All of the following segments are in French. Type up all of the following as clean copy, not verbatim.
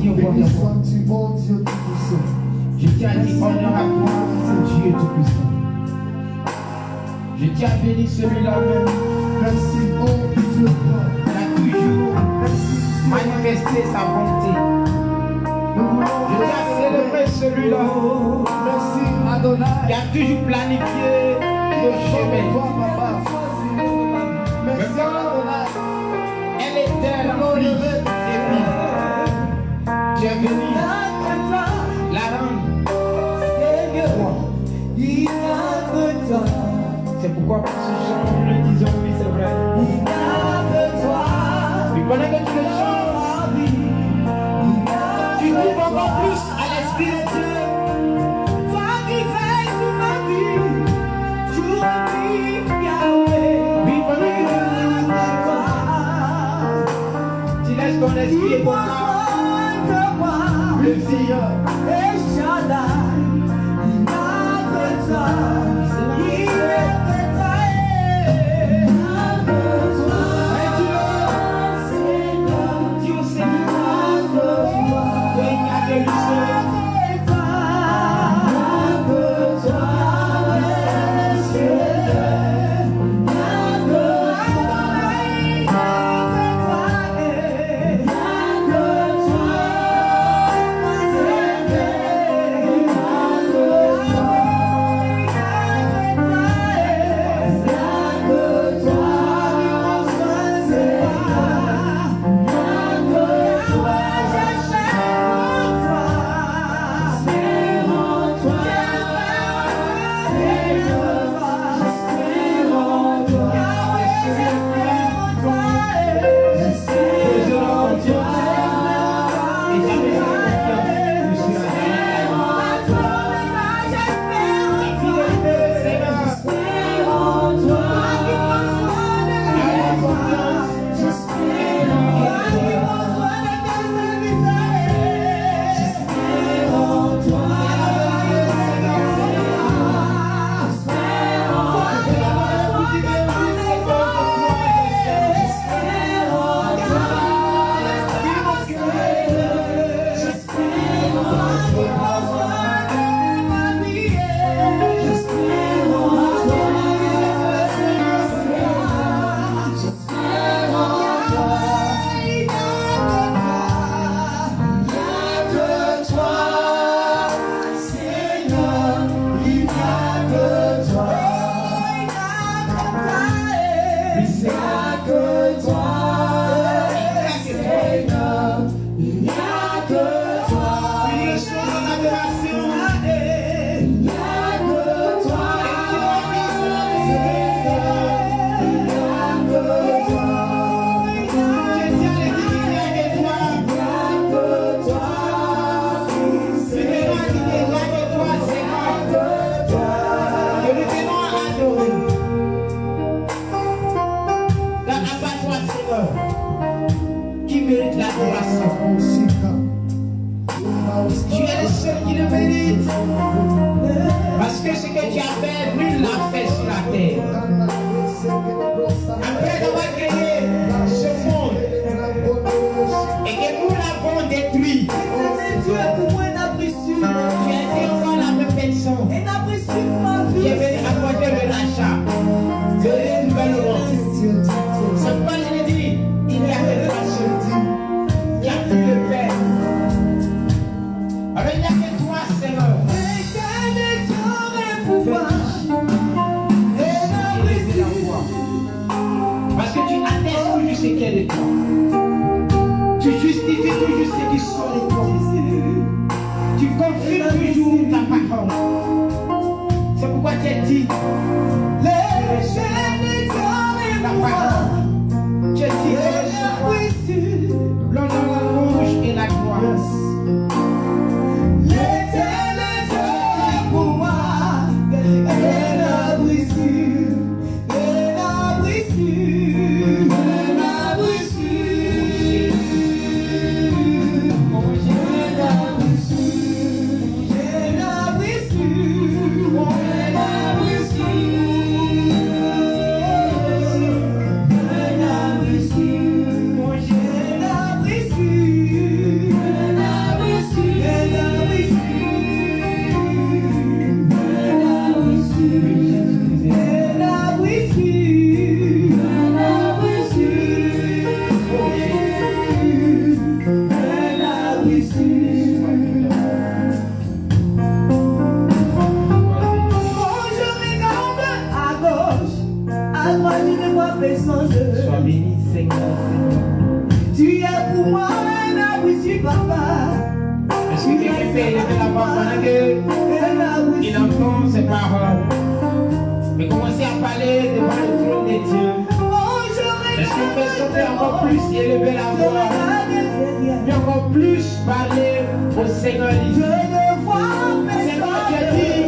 dit au Béni premier sois-tu, ô Dieu Tout-Puissant. Je tiens à dire honneur à toi, Dieu Tout-Puissant. Je tiens à bénir celui-là même. Merci, ô Dieu grand. Il a toujours Merci, manifesté sa bonté. Je tiens à célébrer celui-là merci Adonai. qui a toujours planifié nos chemins. Toi, papa. Merci Adonai. Elle était remplie depuis. Tu es venu la rendre. C'est pourquoi pour ce chant, nous le disons, oui, c'est vrai. Mais pendant que tu le chantes, tu trouves encore plus à l'Esprit de Dieu. Oui, pendant que tu laisses ton esprit et ton âme le vivre. Tu es le seul qui le mérite. Parce que ce que tu as fait, nul l'a fait sur la terre. Après d'avoir créé ce monde et que nous l'avons détruit, tu es encore la même personne qui est venu apporter le rachat de une nouvelle monde. C'est pourquoi je le dis, il y a que toi seul qui a pu le faire. Alors il n'y a que toi, Seigneur. Parce que tu attestes toujours ce qui est de toi. Tu justifies toujours ce qui sont de toi. Tu confirmes toujours ta parole. C'est pourquoi tu as dit ta parole. Tu as dit l'honneur, la louange et la gloire. Thank you. besoin de. Sois béni, Seigneur. Tu es pour moi un abruti, papa. Est-ce que quelqu'un peut élever la voix pendant qu'il entend ces paroles? Mais commencez à parler devant le trône de Dieu. Est-ce qu'on peut chanter encore plus et élever la voix? Et encore plus parler au Seigneur Je Jésus. ne vois Seigneur, tu as dit,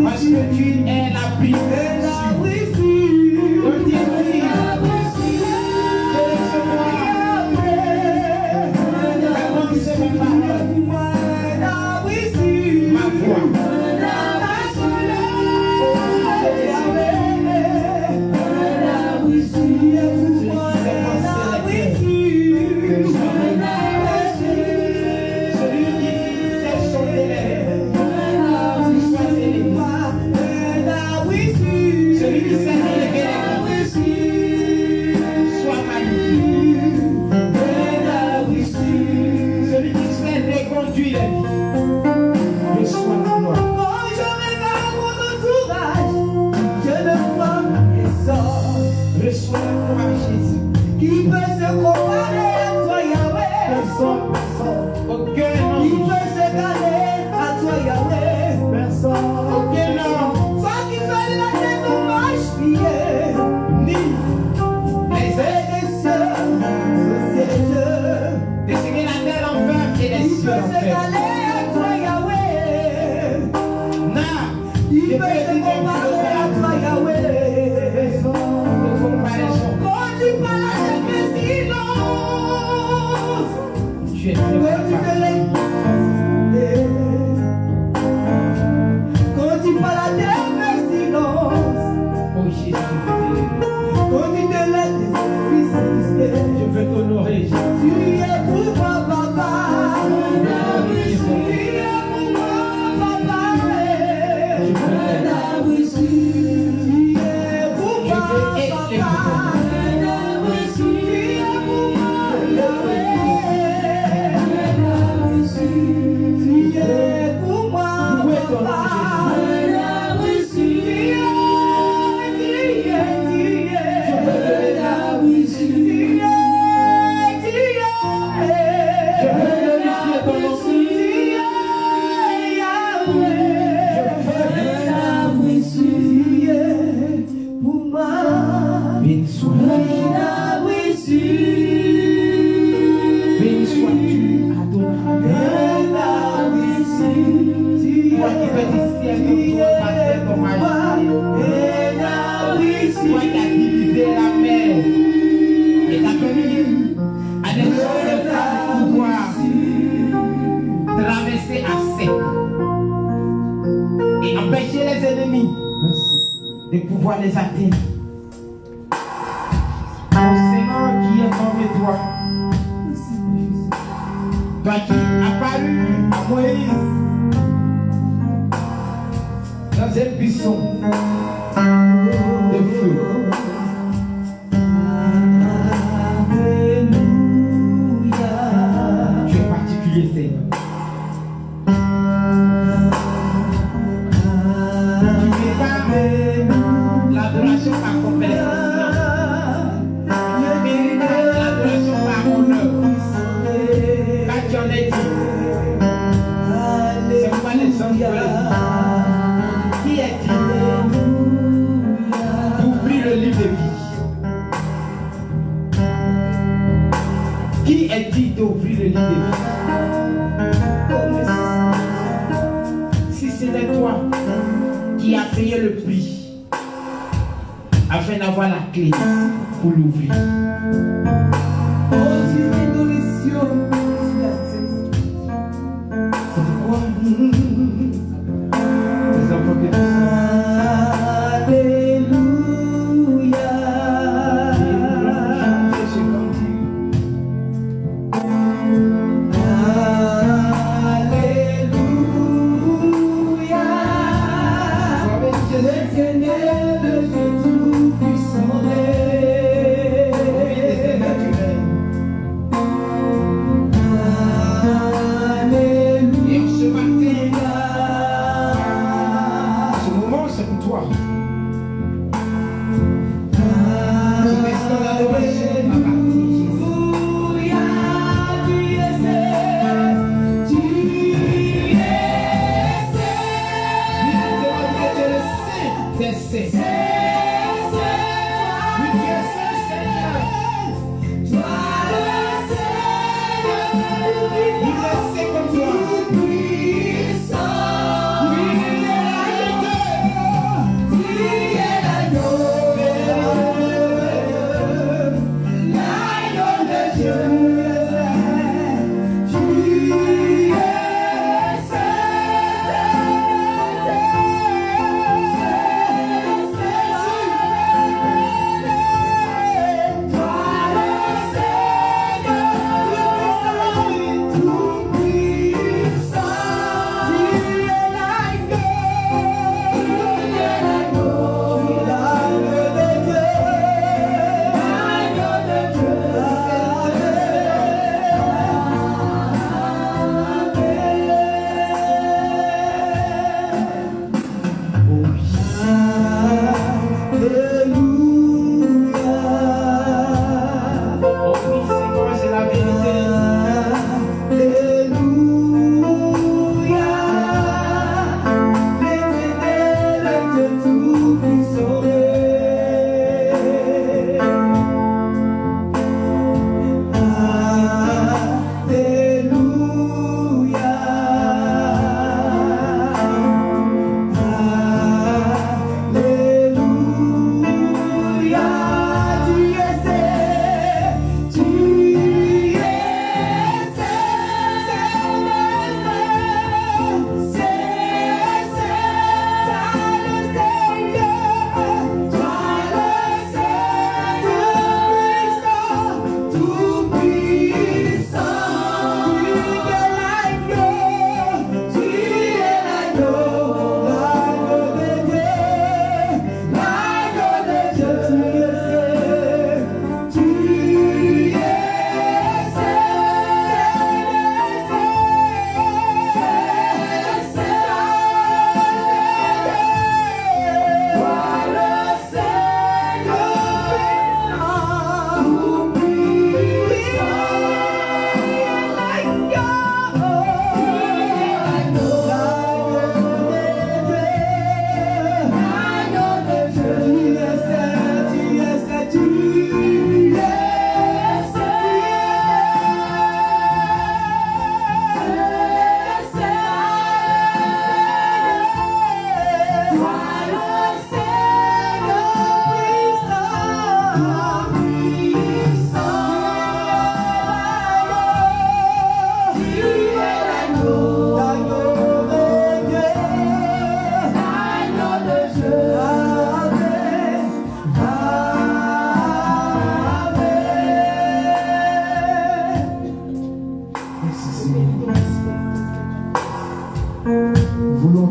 parce que tu es la prière. Donc Dieu dit, de pouvoir les atteindre. Mon Seigneur qui est comme toi, toi qui apparu à Moïse dans un buisson de feu. Tu es particulier, Seigneur. L'adoration par compétence, l'adoration par honneur. Quand tu en es dit, c'est pas les hommes qui est dit d'ouvrir le livre de vie. Qui est dit d'ouvrir le livre de vie? Si ce n'est toi qui as payé le prix afin d'avoir la clé pour l'ouvrir. C'est pourquoi les enfants que Alléluia. Alléluia. Le Seigneur de Tout-Puissant.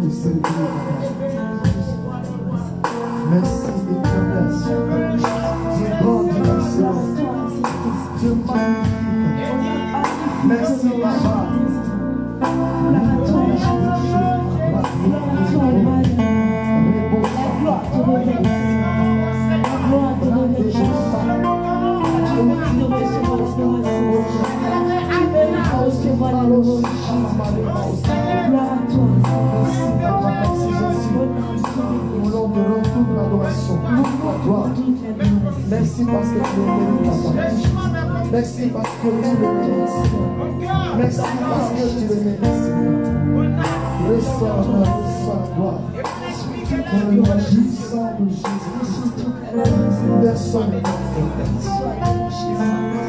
te servir, papa. Merci éternel. Dieu bon, Dieu excellent. Dieu magnifique. Merci, papa. Merci parce que tu es béni, papa. Merci parce que tu le mérites. Merci parce que tu le mérites. Restaure la gloire. Dans le nom puissant de Jésus. Personne n'est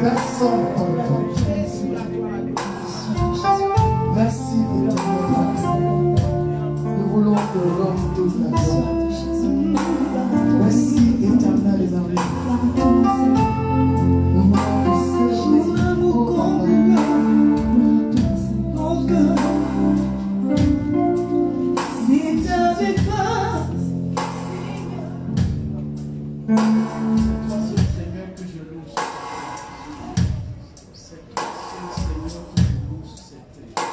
personne merci éternel. Nous voulons te rendre toute la gloire. Merci éternel les amis. Nous voulons te servir Mon cœur, c'est avec toi. C'est le Seigneur que je loue. C'est le Seigneur que je loue sur cette terre.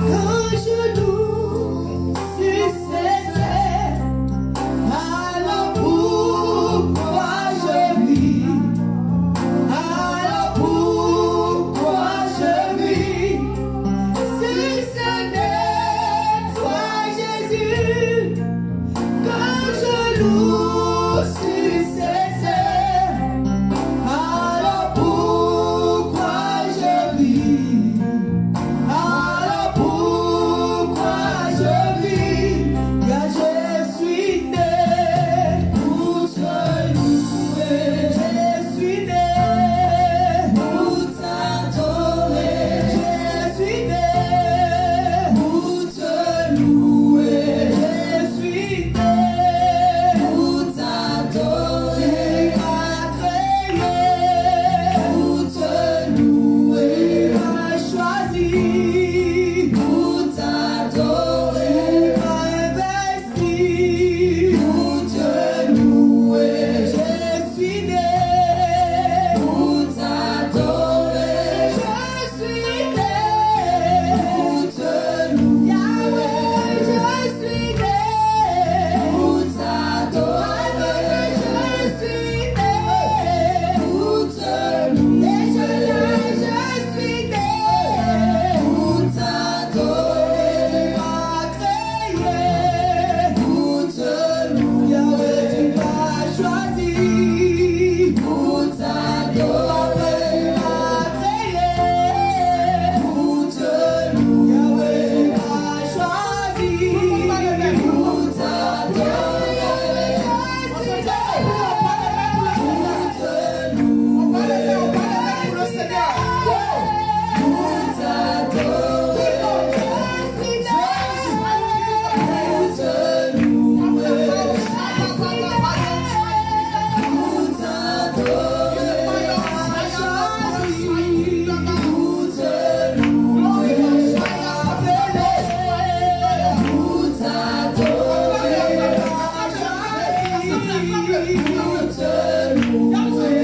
Quand je loue sur cette terre, alors pourquoi je vis? Alors pourquoi je vis? Si ce n'est toi Jésus, quand je loue sur cette terre, alors pourquoi je vis? Alors pourquoi je vis? Car je suis né pour te louer. Je suis né pour t'adorer. Je suis né pour te louer. Je suis né pour t'adorer. Tu m'as créé pour te louer. Tu m'as choisi pour t'adorer. Tu m'as investi pour te louer. Je suis né pour t'adorer. Je suis né pour te louer. Yahweh, je suis né pour t'adorer. Je suis né pour te louer. Je suis né pour t'adorer. Tu m'as créé pour te louer. Yahweh, tu m'as choisi pour t'adorer. Tu m'as créé pour te louer. Yahweh, tu m'as choisi pour t'adorer. Je suis né pour te louer. Pour t'adorer. Je suis né pour te louer. Pour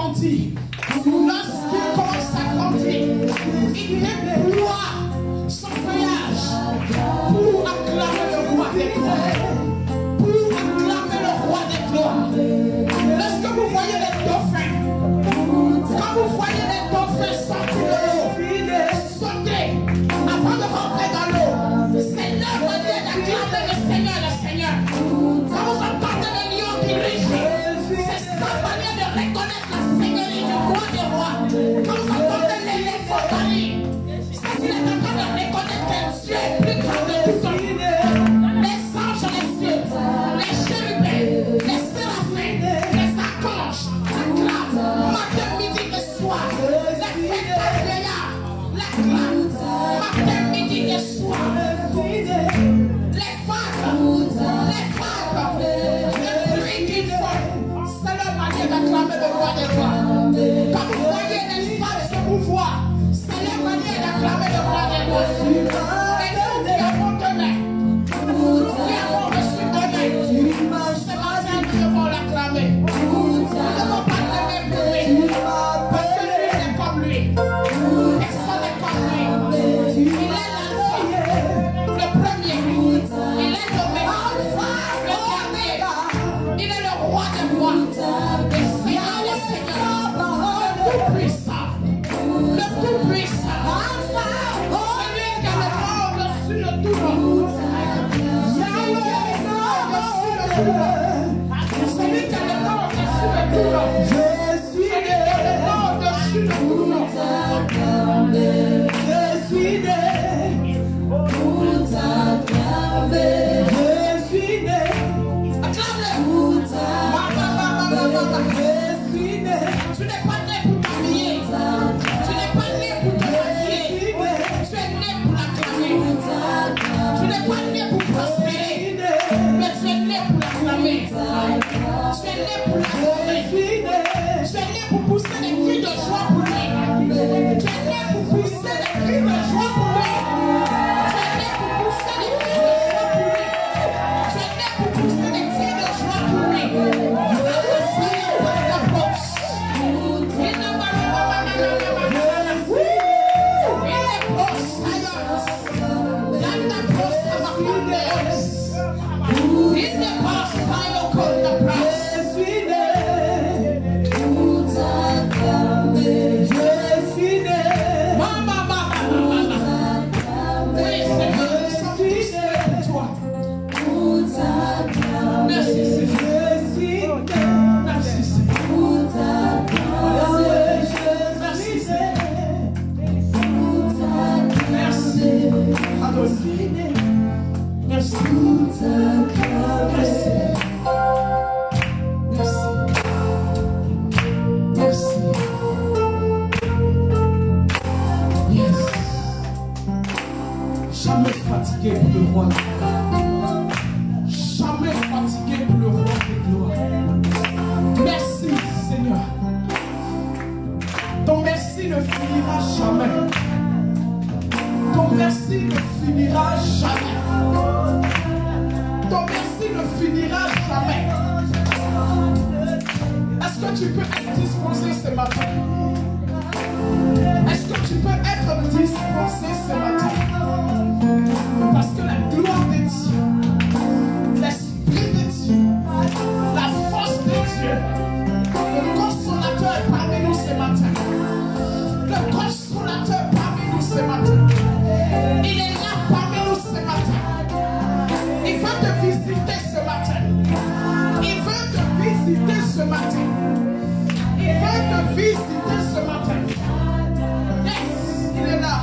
grandit, lorsqu'il commence à grandir, il déploie son feuillage pour acclamer le roi des gloires. Pour acclamer le roi des gloires. Lorsque vous voyez les dauphins, quand vous voyez les dauphins sortir de l'eau, sauter avant de rentrer dans l'eau, c'est leur manière d'acclamer le Seigneur, le Seigneur. Quand vous entendez le lion qui rugit, c'est sa manière de reconnaître la Seigneurie du roi des rois. Quand vous entendez l'éléphant parler, c'est qu'il est en train de reconnaître que Dieu est plus grand que nous sommes. Les anges dans les cieux, les chérubins, les séraphins, les archanges, l'acclament, matin, midi et soir. Les fêtes vieillards, l'acclament, matin, midi et soir. Les vagues, les bruits qu'ils font, c'est leur manière d'acclamer le roi des rois. Quand vous voyez les femmes se mouvoir, c'est leur manière d'acclamer le roi des rois. Et nous qui avons donné, nous qui avons reçu donné, ce matin nous devons l'acclamer. Nous ne devons pas l'aimer pour lui, parce que lui est comme lui. Personne n'est comme lui. Il est l'alpha, le premier. Il est l'oméga, le dernier. Il est le roi des rois, le Seigneur des seigneurs, le tout-puissant, le tout-puissant. Celui qui a le nom au-dessus de tout nom. Celui qui a le nom au-dessus de tout nom. Celui qui a le nom au-dessus de tout nom. Celui qui a le nom au-dessus de tout nom. Je suis né. Acclame-le. Tu n'es pas né pour t'habiller. Tu n'es pas né pour te maquiller. Tu es né pour l'acclamer. Tu n'es pas né pour prospérer. Mais tu es né pour l'acclamer. Tu es né pour l'adorer. Tu es né pour pousser des cris de joie pour lui. Tu es né pour pousser des cris de joie pour lui. Tu es né pour pousser des cris de joie pour lui. Tu es né pour pousser des cris de joie pour lui. Jamais fatigué pour le roi. Jamais fatigué pour le roi des gloires. Merci Seigneur. Ton merci ne finira jamais. Ton merci ne finira jamais. Ton merci ne finira jamais. Est-ce que tu peux être disposé ce matin? Est-ce que tu peux être disposé ce matin? Parce que la gloire de Dieu, l'Esprit de Dieu, la force de Dieu, le consolateur est parmi nous ce matin. Le consolateur parmi nous ce matin. Il est là parmi nous ce matin. Il veut te visiter ce matin. Il veut te visiter ce matin. Il veut te visiter ce matin. Yes, il est là.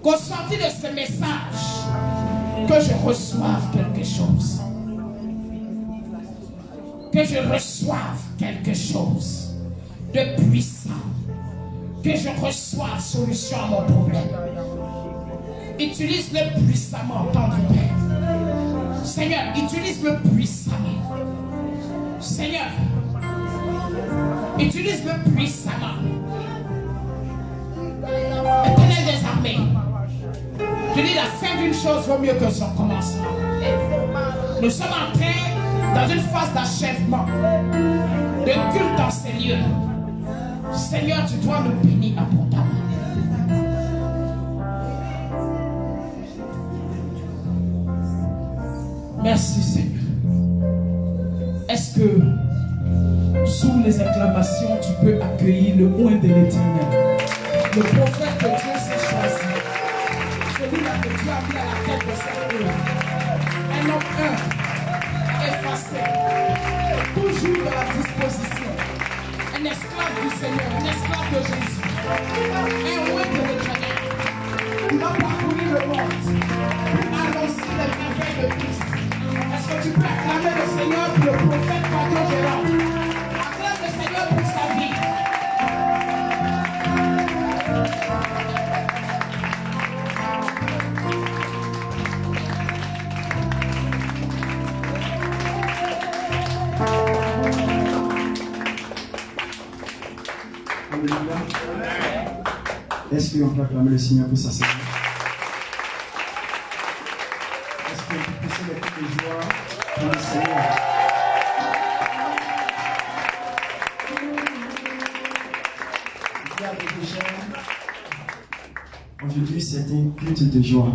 Qu'au sortir de ce message, que je reçoive quelque chose. Que je reçoive quelque chose de puissant. Que je reçoive solution à mon problème. Utilise-le puissamment, tendre Père. Seigneur, utilise-le puissamment. Seigneur, utilise-le puissamment. Éternel des armées, je dis la fin d'une chose vaut mieux que son commencement. Nous sommes en train, dans une phase d'achèvement, de culte dans ces lieux. Seigneur, tu dois nous bénir abondamment. Merci Seigneur. Est-ce que sous les acclamations, tu peux accueillir le oint de l'Éternel? Le prophète que Dieu s'est choisi. Celui-là que Dieu a mis à la tête de sa œuvre. Un homme effacé, toujours dans la disposition. Un esclave du Seigneur, un esclave de Jésus. Un oint de l'Éternel. Il va parcourir le monde pour annoncer les merveilles de Christ. Est-ce que tu peux acclamer le Seigneur pour le prophète Mario Gérard? Acclame le Seigneur pour sa vie. Est-ce qu'on peut acclamer le Seigneur pour sa Seigneur? Est-ce qu'on peut pousser les cris de joie pour le Seigneur? Aujourd'hui, c'est un culte de joie.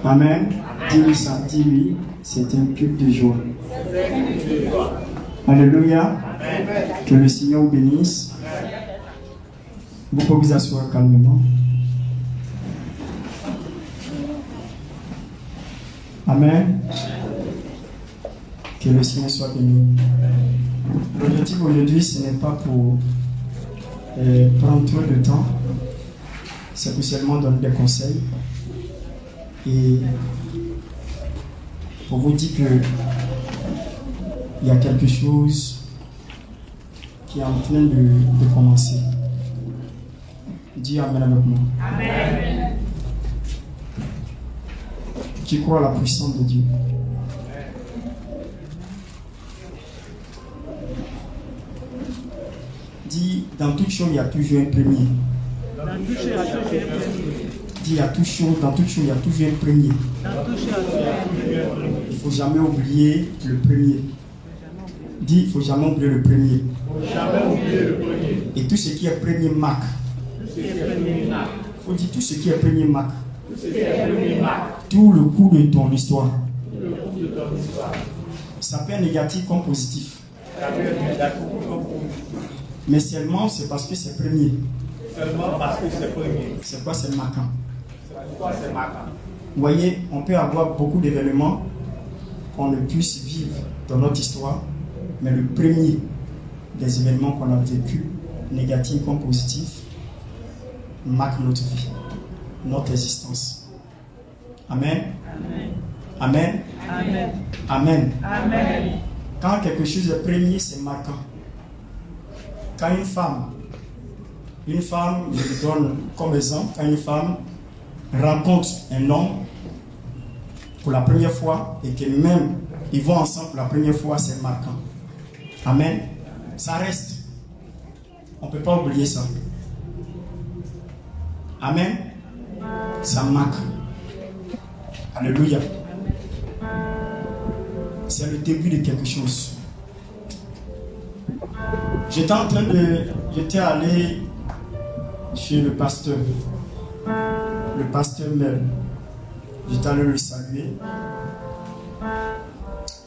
Amen. Dis-lui ça, dis-lui, c'est un culte de joie. Alléluia. Que le Seigneur vous bénisse. Vous pouvez vous asseoir calmement. Amen. Que le Seigneur soit béni. L'objectif aujourd'hui, ce n'est pas pour prendre trop de temps. C'est pour seulement donner des conseils. Et pour vous dire que il y a quelque chose qui est en train de commencer. Dis Amen avec moi. Amen. Tu crois à la puissance de Dieu. Dis, dans toute chose, il y a toujours un premier. Dis, dans toute chose, il y a toujours un premier. Il ne faut jamais oublier le premier. Dis, il ne faut jamais oublier le premier. Et tout ce qui est premier marque. Il faut dire tout ce qui est premier marque. Tout le cours de ton histoire. Ça peut être négatif comme positif. Mais seulement c'est parce que c'est premier. C'est quoi? C'est marquant. Vous voyez, on peut avoir beaucoup d'événements qu'on ne puisse vivre dans notre histoire, mais le premier des événements qu'on a vécu, négatif comme positif, marque notre vie, notre existence. Amen. Amen. Amen. Amen. Amen. Quand quelque chose est premier, c'est marquant. Quand une femme, je le donne comme exemple, quand une femme rencontre un homme pour la première fois et que même ils vont ensemble pour la première fois, c'est marquant. Amen. Ça reste. On ne peut pas oublier ça. Amen. Ça marque. Alléluia. C'est le début de quelque chose. J'étais allé chez le pasteur Mel. J'étais allé le saluer.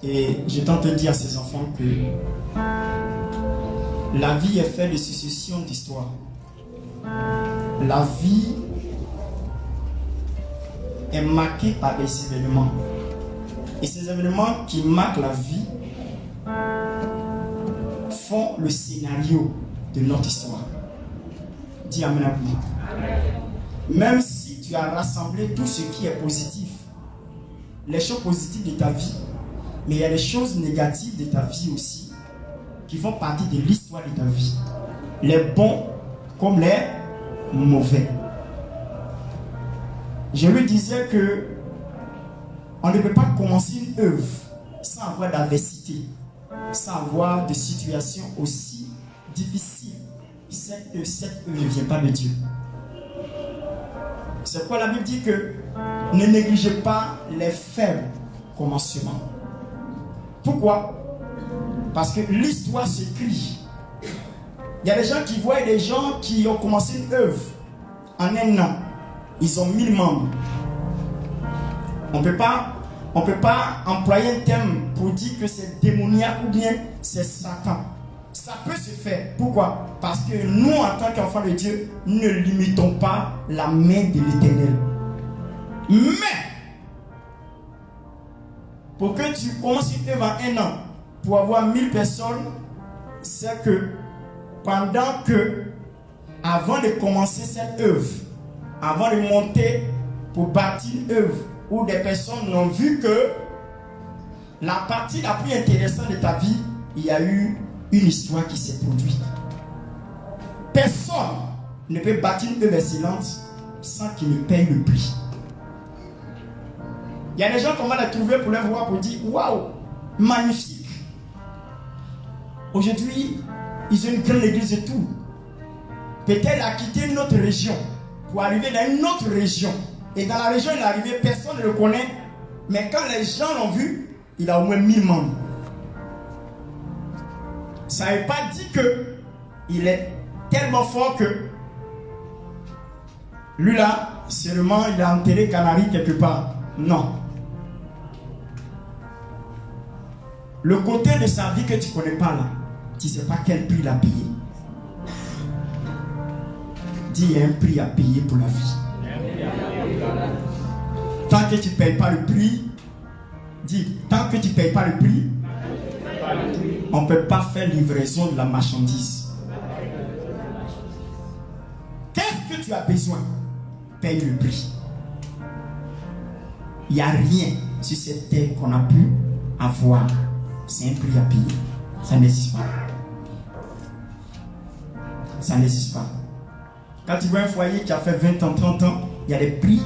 Et j'étais en train de dire à ses enfants que la vie est faite de succession d'histoires. La vie est marquée par des événements. Et ces événements qui marquent la vie font le scénario de notre histoire. Dis Amen à moi. Même si tu as rassemblé tout ce qui est positif, les choses positives de ta vie, mais il y a les choses négatives de ta vie aussi qui font partie de l'histoire de ta vie. Les bons comme les mauvais. Je lui disais que on ne peut pas commencer une œuvre sans avoir d'adversité, sans avoir de situation aussi difficile. Cette œuvre ne vient pas de Dieu. C'est pourquoi la Bible dit que ne négligez pas les faibles commencements. Pourquoi? Parce que l'histoire s'écrit. Il y a des gens qui voient des gens qui ont commencé une œuvre en un an. Ils ont 1000 membres. On ne peut pas employer un terme pour dire que c'est démoniaque ou bien c'est Satan. Ça peut se faire. Pourquoi? Parce que nous, en tant qu'enfants de Dieu, ne limitons pas la main de l'Éternel. Mais, pour que tu commences une œuvre en un an, pour avoir 1000 personnes, c'est que pendant que, avant de commencer cette œuvre, avant de monter pour bâtir une œuvre, où des personnes n'ont vu que la partie la plus intéressante de ta vie, il y a eu une histoire qui s'est produite. Personne ne peut bâtir une œuvre excellente sans qu'il ne paye le prix. Il y a des gens qu'on va les trouver pour les voir pour dire waouh, magnifique. Aujourd'hui, ils ont une grande église et tout. Peut-être a quitté notre région pour arriver dans une autre région. Et dans la région, il est arrivé, personne ne le connaît. Mais quand les gens l'ont vu, il a au moins 1000 membres. Ça ne veut pas dire qu'il est tellement fort que lui là, seulement il a enterré Canary quelque part. Non. Le côté de sa vie que tu ne connais pas là, tu ne sais pas quel prix il a payé. Dis, il y a un prix à payer pour la vie. Tant que tu ne payes pas le prix, dis, tant que tu ne payes pas le prix, on ne peut pas faire livraison de la marchandise. Qu'est-ce que tu as besoin? Paye le prix. Il n'y a rien sur cette terre qu'on a pu avoir. C'est un prix à payer. Ça n'existe pas. Ça n'existe pas. Quand tu vois un foyer qui a fait 20 ans, 30 ans, il y a des prix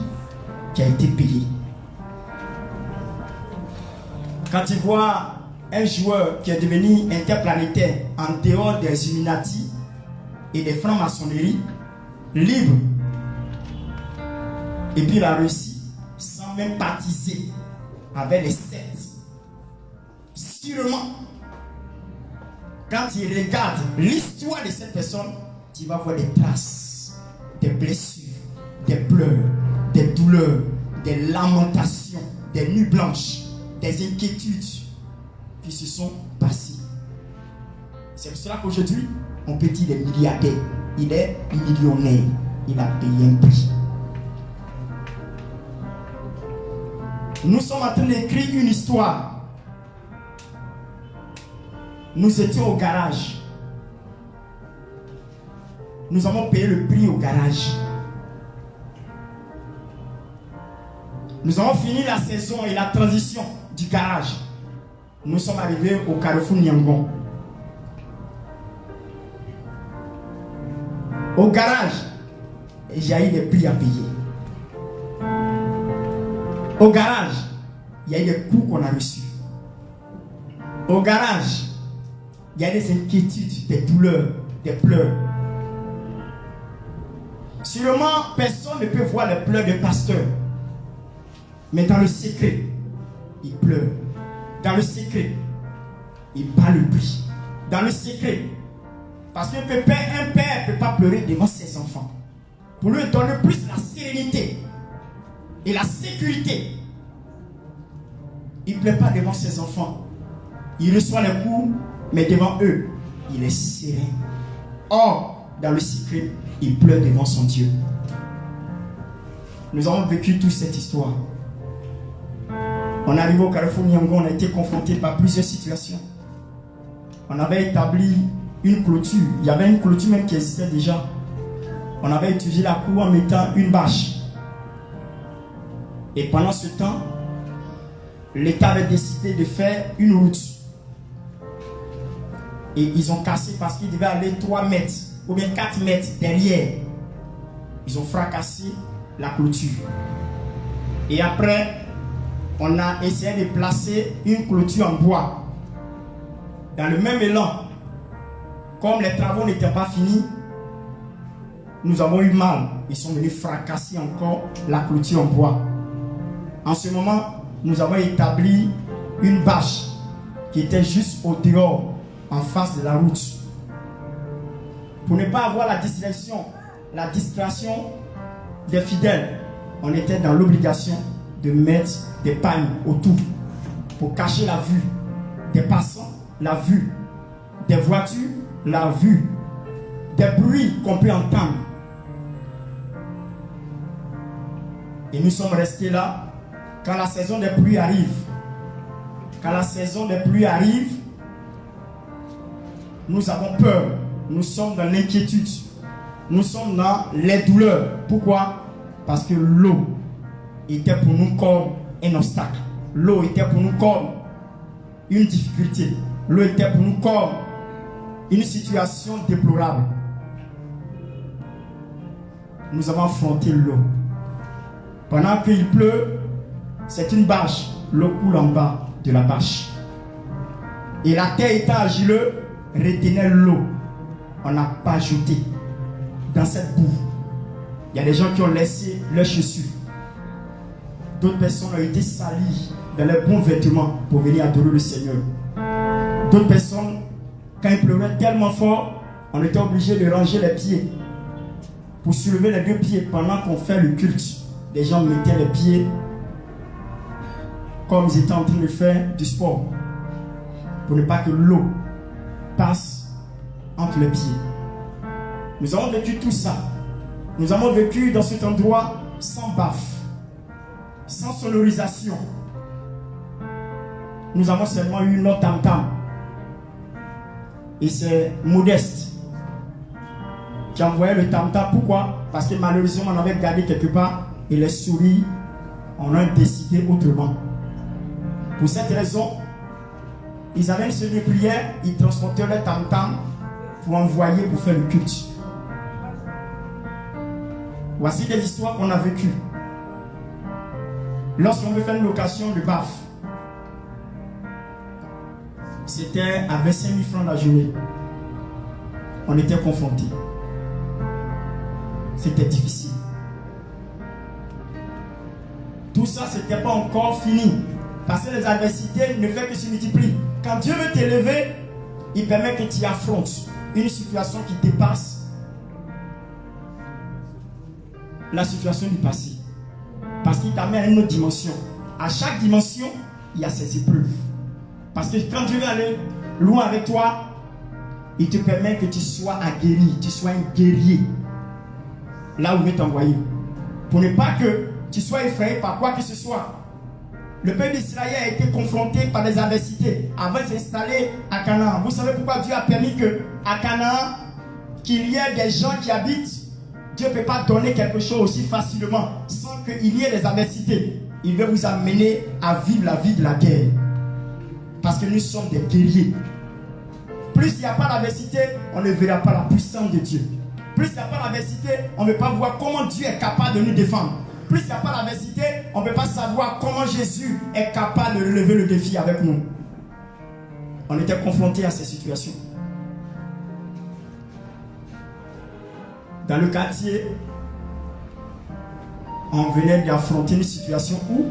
qui ont été payés. Quand tu vois un joueur qui est devenu interplanétaire en dehors des Illuminati et des francs-maçonneries, libre, et puis il a réussi sans même baptiser avec les sectes. Sûrement, quand tu regardes l'histoire de cette personne, tu vas voir des traces, des blessures, des pleurs, des douleurs, des lamentations, des nuits blanches, des inquiétudes qui se sont passées. C'est pour cela qu'aujourd'hui, on peut dire des milliardaires. Il est millionnaire. Il a payé un prix. Nous sommes en train d'écrire une histoire. Nous étions au garage. Nous avons payé le prix au garage. Nous avons fini la saison et la transition du garage. Nous sommes arrivés au Carrefour Nyangon. Au garage, j'ai eu des prix à payer. Au garage, il y a eu des coups qu'on a reçus. Au garage, il y a des inquiétudes, des douleurs, des pleurs. Sûrement, personne ne peut voir les pleurs des pasteurs. Mais dans le secret, il pleure. Dans le secret, il bat le prix. Dans le secret, parce qu'un père ne peut pas pleurer devant ses enfants. Pour lui donner plus la sérénité et la sécurité. Il ne pleure pas devant ses enfants. Il reçoit les coups, mais devant eux, il est serein. Or, dans le secret, il pleure devant son Dieu. Nous avons vécu toute cette histoire. On est arrivé au Carrefour Nyangon, on a été confronté par plusieurs situations. On avait établi une clôture. Il y avait une clôture même qui existait déjà. On avait utilisé la cour en mettant une bâche. Et pendant ce temps, l'État avait décidé de faire une route. Et ils ont cassé parce qu'ils devaient aller 3 mètres ou bien 4 mètres derrière. Ils ont fracassé la clôture. Et après, on a essayé de placer une clôture en bois. Dans le même élan, comme les travaux n'étaient pas finis, nous avons eu mal. Ils sont venus fracasser encore la clôture en bois. En ce moment, nous avons établi une bâche qui était juste au dehors, en face de la route. Pour ne pas avoir la distraction des fidèles, on était dans l'obligation de mettre des pagnes autour pour cacher la vue des passants, la vue des voitures, la vue des bruits qu'on peut entendre. Et nous sommes restés là. Quand la saison des pluies arrive, nous avons peur, nous sommes dans l'inquiétude, nous sommes dans les douleurs. Pourquoi? Parce que l'eau était pour nous comme un obstacle, l'eau était pour nous comme une difficulté, l'eau était pour nous comme une situation déplorable. Nous avons affronté l'eau. Pendant qu'il pleut, c'est une bâche, l'eau coule en bas de la bâche. Et la terre étant agileuse, retenait l'eau. On n'a pas jeté dans cette boue. Il y a des gens qui ont laissé leurs chaussures. D'autres personnes ont été salies dans leurs bons vêtements pour venir adorer le Seigneur. D'autres personnes, quand il pleuvait tellement fort, on était obligé de ranger les pieds pour soulever les deux pieds pendant qu'on fait le culte. Les gens mettaient les pieds comme ils étaient en train de faire du sport pour ne pas que l'eau passe entre les pieds. Nous avons vécu tout ça. Nous avons vécu dans cet endroit sans baffe, sans sonorisation. Nous avons seulement eu notre tam-tam. Et c'est Modeste qui envoyait le tam-tam. Pourquoi? Parce que malheureusement on avait gardé quelque part et les souris on a décidé autrement. Pour cette raison, ils avaient une série de prière, ils transportaient leur tam-tam pour envoyer pour faire le culte. Voici des histoires qu'on a vécues. Lorsqu'on veut faire une location de baffe, c'était à 25 000 francs la journée. On était confrontés. C'était difficile. Tout ça, ce n'était pas encore fini. Parce que les adversités ne font que se multiplier. Quand Dieu veut t'élever, il permet que tu affrontes une situation qui dépasse la situation du passé. Parce qu'il t'amène à une autre dimension. À chaque dimension, il y a ses épreuves. Parce que quand Dieu veut aller loin avec toi, il te permet que tu sois aguerri, tu sois un guerrier. Là où il veut t'envoyer. Pour ne pas que tu sois effrayé par quoi que ce soit. Le peuple d'Israël a été confronté par des adversités avant de s'installer à Canaan. Vous savez pourquoi Dieu a permis qu'à Canaan, qu'il y ait des gens qui habitent. Dieu ne peut pas donner quelque chose aussi facilement sans qu'il y ait des adversités. Il veut vous amener à vivre la vie de la guerre. Parce que nous sommes des guerriers. Plus il n'y a pas d'adversité, on ne verra pas la puissance de Dieu. Plus il n'y a pas d'adversité, on ne peut pas voir comment Dieu est capable de nous défendre. Plus il n'y a pas d'adversité, on ne peut pas savoir comment Jésus est capable de relever le défi avec nous. On était confrontés à ces situations. Dans le quartier, on venait d'affronter une situation où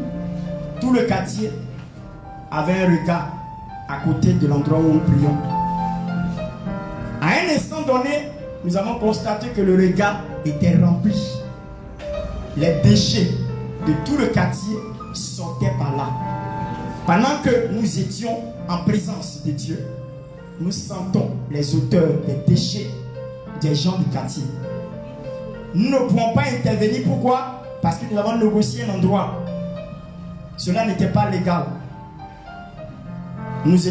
tout le quartier avait un regard à côté de l'endroit où nous prions. À un instant donné, nous avons constaté que le regard était rempli. Les déchets de tout le quartier sortaient par là. Pendant que nous étions en présence de Dieu, nous sentons les odeurs des déchets des gens du quartier. Nous ne pouvons pas intervenir. Pourquoi? Parce que nous avons négocié un endroit. Cela n'était pas légal. Nous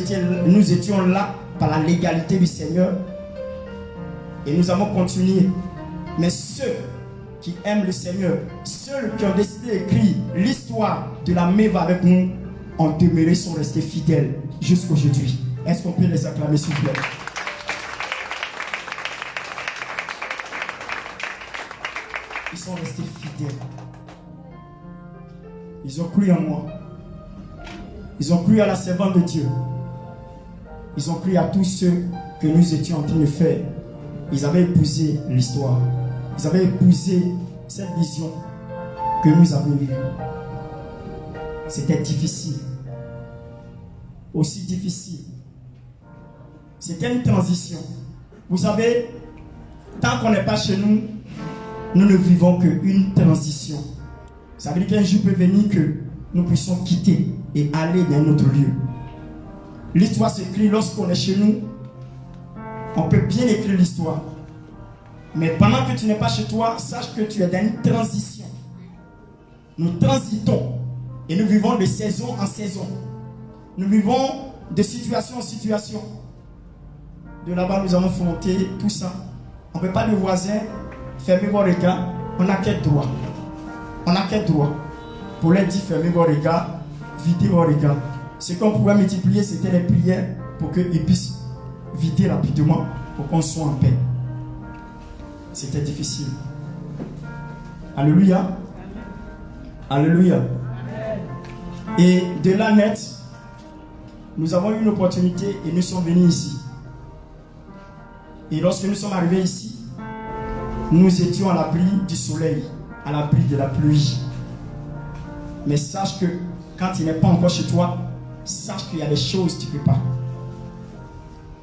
étions là par la légalité du Seigneur. Et nous avons continué. Mais ceux qui aiment le Seigneur, ceux qui ont décidé d'écrire l'histoire de la Meva avec nous, ont demeuré, sont restés fidèles jusqu'aujourd'hui. Est-ce qu'on peut les acclamer, s'il vous plaît? ils sont restés fidèles. Ils ont cru en moi. Ils ont cru à la servante de Dieu. Ils ont cru à tous ceux que nous étions en train de faire. Ils avaient épousé l'histoire. Ils avaient épousé cette vision que nous avons eue. C'était difficile. Aussi difficile. C'était une transition. Vous savez, tant qu'on n'est pas chez nous, nous ne vivons qu'une transition. Ça veut dire qu'un jour peut venir que nous puissions quitter et aller dans un autre lieu. L'histoire s'écrit lorsqu'on est chez nous. On peut bien écrire l'histoire. Mais pendant que tu n'es pas chez toi, sache que tu es dans une transition. Nous transitons et nous vivons de saison en saison. Nous vivons de situation en situation. De là-bas, nous avons affronté tout ça. On ne peut pas de voisins fermer vos regards. On n'a quel droit. On n'a quel droit pour leur dire fermez vos regards, videz vos regards. Ce qu'on pouvait multiplier, c'était les prières pour qu'ils puissent vider rapidement pour qu'on soit en paix. C'était difficile. Alléluia. Alléluia. Et de là net, nous avons eu une opportunité et nous sommes venus ici. Et lorsque nous sommes arrivés ici, nous étions à l'abri du soleil, à l'abri de la pluie. Mais sache que quand il n'est pas encore chez toi, sache qu'il y a des choses que tu ne peux pas.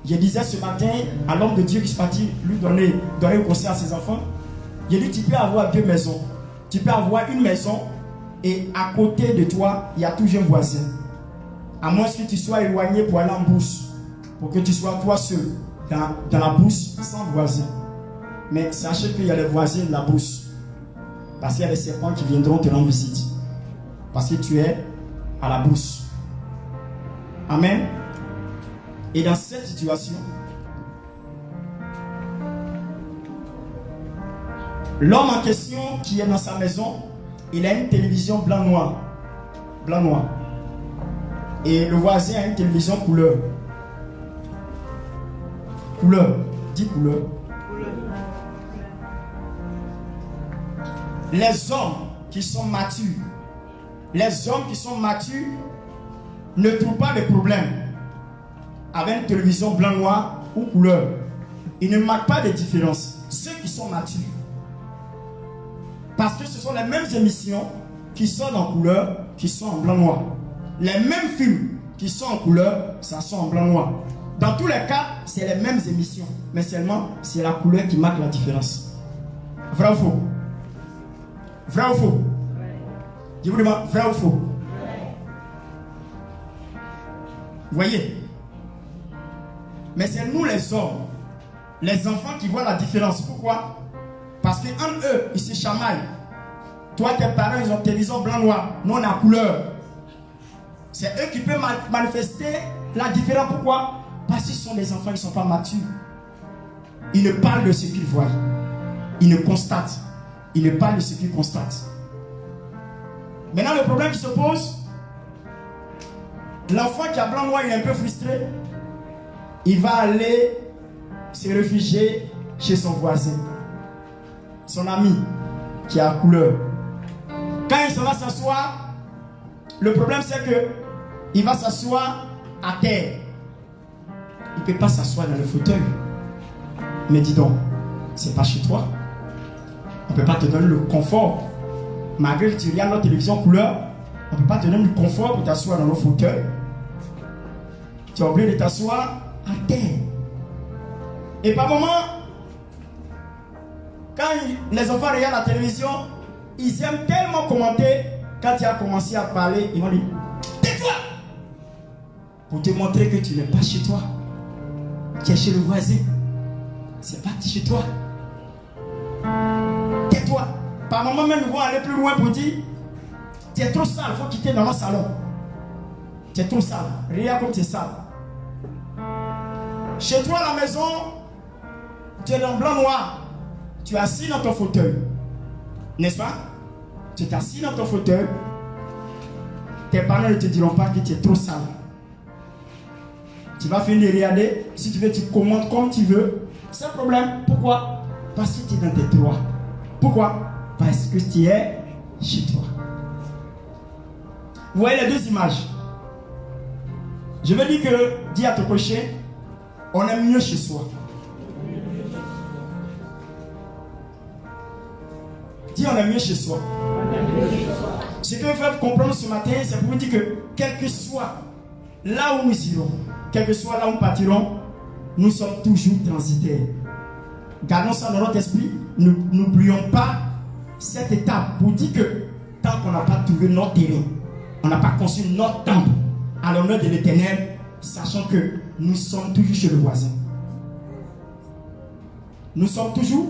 Je disais ce matin à l'homme de Dieu qui se partit lui donner un conseil à ses enfants. Je dis, tu peux avoir 2 maisons. Tu peux avoir une maison et à côté de toi, il y a toujours un voisin. À moins que tu sois éloigné pour aller en brousse. Pour que tu sois toi seul dans la brousse sans voisin. Mais sachez qu'il y a les voisins de la brousse. Parce qu'il y a des serpents qui viendront te rendre visite. Parce que tu es à la brousse. Amen. Et dans cette situation, l'homme en question qui est dans sa maison, il a une télévision blanc-noir. Blanc-noir. Et le voisin a une télévision couleur. Couleur. Dis couleur. Les hommes qui sont matures, ne trouvent pas de problème avec une télévision blanc-noir ou couleur. Ils ne marquent pas de différence. Ceux qui sont matures. Parce que ce sont les mêmes émissions qui sont en couleur, qui sont en blanc-noir. Les mêmes films qui sont en couleur, ça sont en blanc-noir. Dans tous les cas, c'est les mêmes émissions. Mais seulement, c'est la couleur qui marque la différence. Vrai ou faux? Vrai ou faux? Je vous demande, vrai ou faux? Vous voyez? Mais c'est nous les hommes, les enfants qui voient la différence. Pourquoi? Parce qu'entre eux, ils se chamaillent. Toi, tes parents, ils ont télévision blanc-noir. Nous, on a couleur. C'est eux qui peuvent manifester la différence. Pourquoi? Parce qu'ils sont des enfants, ils ne sont pas matures. Ils ne parlent de ce qu'ils voient. Ils ne constatent. Ils ne parlent de ce qu'ils constatent. Maintenant, le problème qui se pose, l'enfant qui a blanc-noir, il est un peu frustré. Il va aller se réfugier chez son voisin, son ami qui a couleur. Quand il s'en va s'asseoir, le problème c'est que il va s'asseoir à terre. Il ne peut pas s'asseoir dans le fauteuil. Mais dis donc, c'est pas chez toi. On ne peut pas te donner le confort. Malgré que tu regardes notre télévision couleur, on ne peut pas te donner le confort pour t'asseoir dans le fauteuil. Tu es obligé de t'asseoir à terre. Et par moment, quand les enfants regardent la télévision, ils aiment tellement commenter. Quand tu as commencé à parler, ils vont dire tais-toi, pour te montrer que tu n'es pas chez toi. Tu es chez le voisin. C'est pas chez toi. Tais-toi. Par moment même, ils vont aller plus loin pour dire tu es trop sale, il faut quitter dans le salon. Tu es trop sale. Regarde comme tu es sale. Chez toi à la maison, tu es dans le blanc-noir. Tu es assis dans ton fauteuil. N'est-ce pas? Tu es assis dans ton fauteuil. Tes parents ne te diront pas que tu es trop sale. Tu vas finir de regarder. Si tu veux, tu commandes comme tu veux. C'est un problème. Pourquoi? Parce que tu es dans tes droits. Pourquoi? Parce est-ce que tu es chez toi? Vous voyez les deux images. Je veux dire que, dis à ton prochain, on est mieux chez soi. Dis, on est mieux chez soi. Ce que je veux comprendre ce matin, c'est pour vous dire que, quel que soit là où nous irons, quel que soit là où nous partirons, nous sommes toujours transitaires. Gardons ça dans notre esprit. N'oublions pas cette étape pour dire que tant qu'on n'a pas trouvé notre terrain, on n'a pas construit notre temple à l'honneur de l'Éternel, sachant que nous sommes toujours chez le voisin. Nous sommes toujours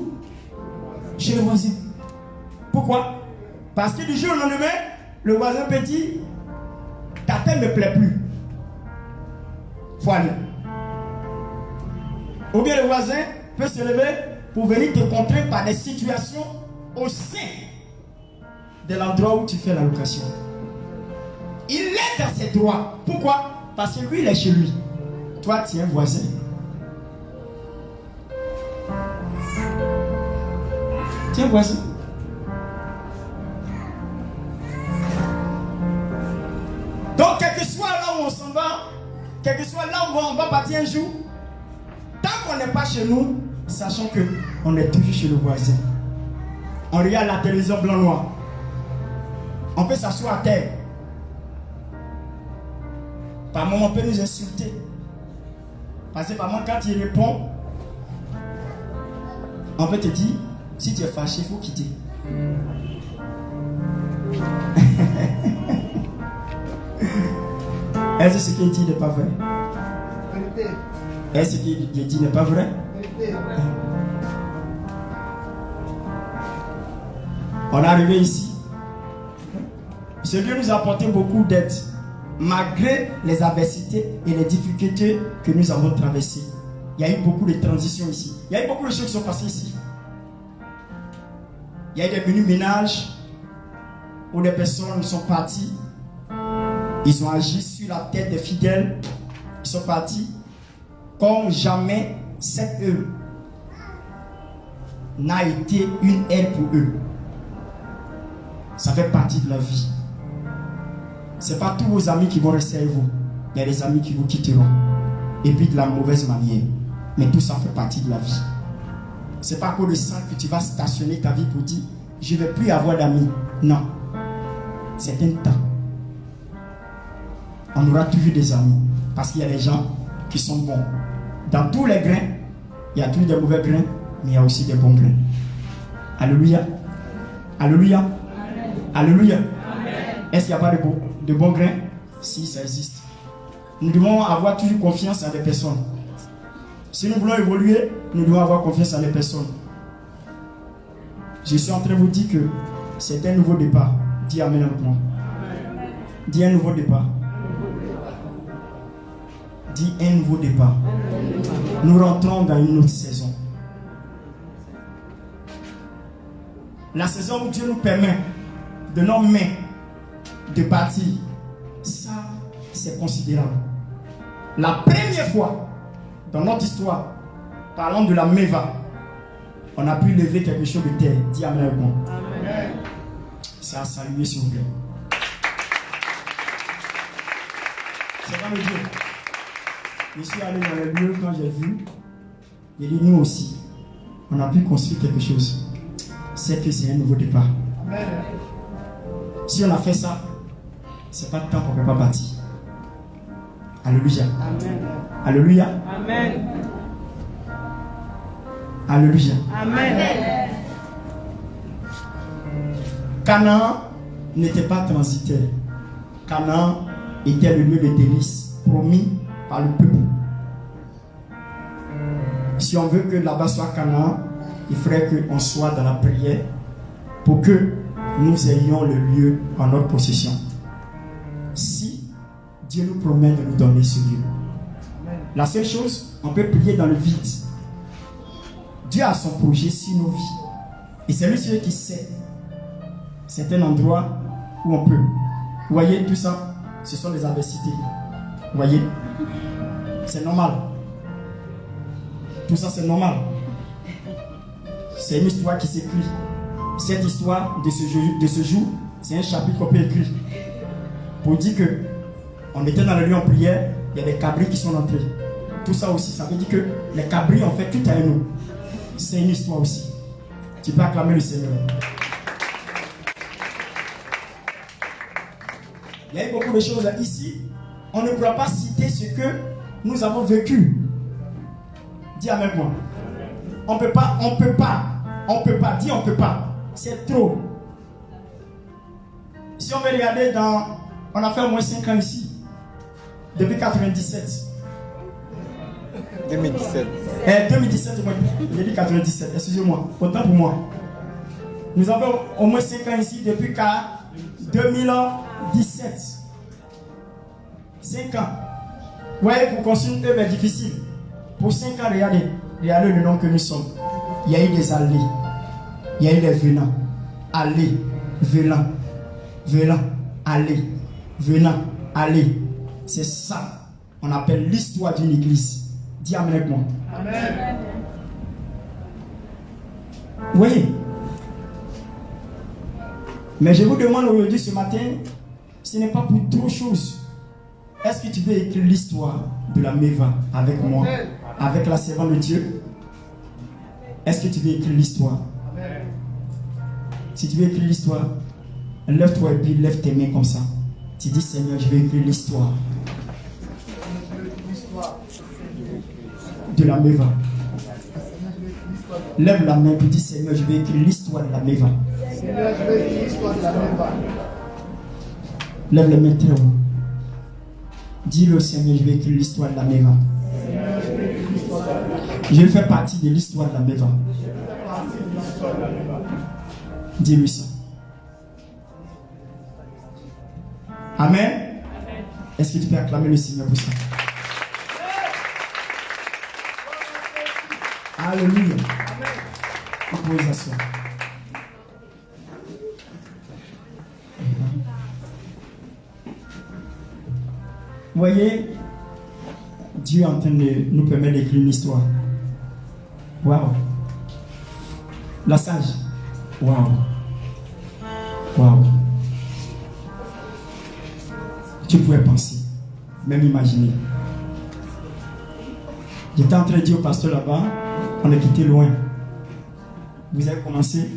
chez le voisin. Pourquoi? Parce que du jour au lendemain, le voisin peut dire, ta tête ne me plaît plus. Faut aller. Ou bien le voisin peut se lever pour venir te contrer par des situations au sein de l'endroit où tu fais la location. Il est dans ses droits. Pourquoi? Parce que lui, il est chez lui. Toi, tu es un voisin. Tu es un voisin. Donc, quel que soit là où on s'en va, quel que soit là où on va partir un jour, tant qu'on n'est pas chez nous, sachant qu'on est toujours chez le voisin. On regarde la télévision blanc-noir. On peut s'asseoir à terre. Par moment, on peut nous insulter. Parce que par moment, quand il répond, on peut te dire, si tu es fâché, il faut quitter. Est-ce que ce qu'il dit n'est pas vrai? Est-ce ce qu'il dit n'est pas vrai? On est arrivé ici. Ce Dieu nous a apporté beaucoup d'aide, malgré les adversités et les difficultés que nous avons traversées. Il y a eu beaucoup de transitions ici. Il y a eu beaucoup de choses qui sont passées ici. Il y a eu des menus ménages où des personnes sont parties. Ils ont agi sur la tête des fidèles. Ils sont partis comme jamais cette heure n'a été une aide pour eux. Ça fait partie de la vie. Ce n'est pas tous vos amis qui vont rester avec vous. Il y a des amis qui vous quitteront. Et puis de la mauvaise manière. Mais tout ça fait partie de la vie. Ce n'est pas pour le sang que tu vas stationner ta vie pour dire je ne vais plus avoir d'amis. Non. C'est un temps. On aura toujours des amis. Parce qu'il y a des gens qui sont bons. Dans tous les grains, il y a toujours des mauvais grains, mais il y a aussi des bons grains. Alléluia. Alléluia. Amen. Alléluia. Amen. Est-ce qu'il n'y a pas de bons grains? Si, ça existe. Nous devons avoir toujours confiance en des personnes. Si nous voulons évoluer, nous devons avoir confiance en des personnes. Je suis en train de vous dire que c'est un nouveau départ. Dis Amen avec moi. Dis un nouveau départ. Dis un nouveau départ. Nous rentrons dans une autre saison. La saison où Dieu nous permet de nos mains de partir, ça c'est considérable. La première fois dans notre histoire, parlant de la Meva, on a pu lever quelque chose de terre. Dis Amen avec moi. Amen. C'est à saluer s'il vous plaît. C'est pas le Dieu. Je suis allé dans le lieu quand j'ai vu. Il dit nous aussi, on a pu construire quelque chose. C'est que c'est un nouveau départ. Amen. Si on a fait ça, c'est pas le temps qu'on ne peut pas partir. Alléluia. Amen. Alléluia. Amen. Alléluia. Amen. Canaan n'était pas transitaire. Canaan était le lieu de délices promis par le peuple. Si on veut que là-bas soit Canaan, il faudrait qu'on soit dans la prière pour que nous ayons le lieu en notre possession. Si Dieu nous promet de nous donner ce lieu. La seule chose, on peut prier dans le vide. Dieu a son projet sur nos vies. Et c'est lui seul qui sait. C'est un endroit où on peut. Vous voyez, tout ça, ce sont des adversités. Vous voyez? C'est normal. Tout ça, c'est normal. C'est une histoire qui s'écrit. cette histoire de ce jour, c'est un chapitre qu'on peut écrire. Pour dire que on était dans le lieu en prière, il y a des cabris qui sont entrés. Tout ça aussi, ça veut dire que les cabris ont fait tout à nous. C'est une histoire aussi. Tu peux acclamer le Seigneur. Il y a eu beaucoup de choses ici. On ne pourra pas citer ce que nous avons vécu. Dis avec moi. On ne peut pas. Dis on ne peut pas. C'est trop. Si on veut regarder on a fait au moins 5 ans ici. Depuis 97. 2017. 2017, j'ai dit 97, excusez-moi, autant pour moi. Nous avons au moins 5 ans ici depuis 2017. 5 ans. Vous voyez, pour construire une œuvre est difficile. Pour 5 ans, regardez le nom que nous sommes. Il y a eu des allées, il y a eu des venants. Allées, venants, allées, venants, allées. C'est ça, on appelle l'histoire d'une église. Dis amen avec moi. Amen. Vous voyez? Mais je vous demande aujourd'hui, ce matin, ce n'est pas pour trop chose. Est-ce que tu veux écrire l'histoire de la Meva avec moi, avec la servante de Dieu? Est-ce que tu veux écrire l'histoire? Si tu veux écrire l'histoire, lève-toi et puis lève tes mains comme ça. Tu dis, Seigneur, je vais écrire l'histoire de la Meva. Lève la main et dis, Seigneur, je vais écrire l'histoire de la Meva. Lève les mains très haut. Dis-le, Seigneur, je vais écrire l'histoire de la Meva. Je vais faire partie de l'histoire de la Meva. Dis-lui ça. Amen. Est-ce que tu peux acclamer le Seigneur pour ça? Alléluia. Vous pouvez vous asseoir. Vous voyez, Dieu est en train de nous permettre d'écrire une histoire. Waouh. La sage. Waouh. Waouh. Tu pouvais penser, même imaginer. J'étais en train de dire au pasteur là-bas, on est quitté loin. Vous avez commencé,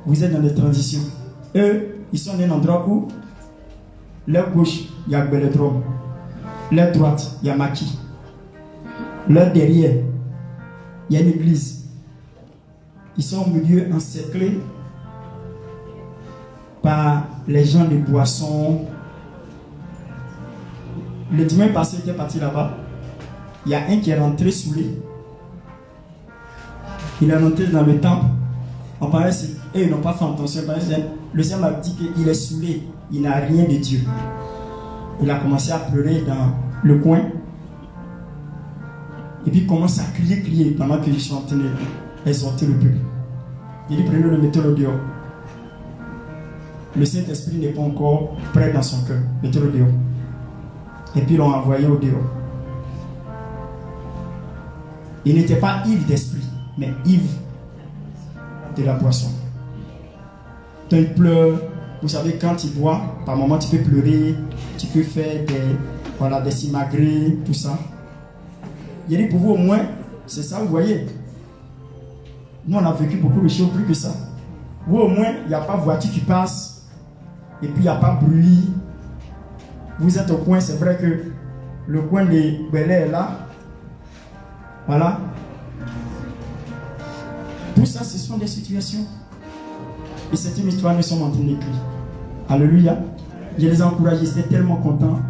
vous êtes dans des transitions. Eux, ils sont dans un endroit où, leur gauche, il y a Belledrome. Leur droite, il y a Maki. Leur derrière, il y a une église. Ils sont au milieu encerclés par les gens de boissons. Le dimanche passé, il était parti là-bas. Il y a un qui est rentré saoulé. Il est rentré dans le temple. On parlait, et ils n'ont pas fait attention. Le Seigneur m'a dit qu'il est saoulé. Il n'a rien de Dieu. Il a commencé à pleurer dans le coin. Et puis il commence à crier pendant que je suis en train d'exhorter le peuple. Il dit, prenez-le, mettez-le dehors. Le Saint-Esprit n'est pas encore prêt dans son cœur. Mettez-le dehors. Et puis ils l'ont envoyé au dehors. Il n'était pas ivre d'esprit, mais ivre de la boisson. Quand il pleure, vous savez, quand il boit, par moment tu peux pleurer, tu peux faire des simagrées, tout ça. Il dit pour vous au moins, c'est ça, vous voyez. Nous on a vécu beaucoup de choses plus que ça. Vous au moins, il n'y a pas de voiture qui passe, et puis il n'y a pas de bruit. Vous êtes au coin, c'est vrai que le coin de Bel-Air est là. Voilà. Tout ça, ce sont des situations. Et c'est une histoire que nous sommes en train d'écrire. Alléluia. Je les ai encouragés, j'étais tellement content.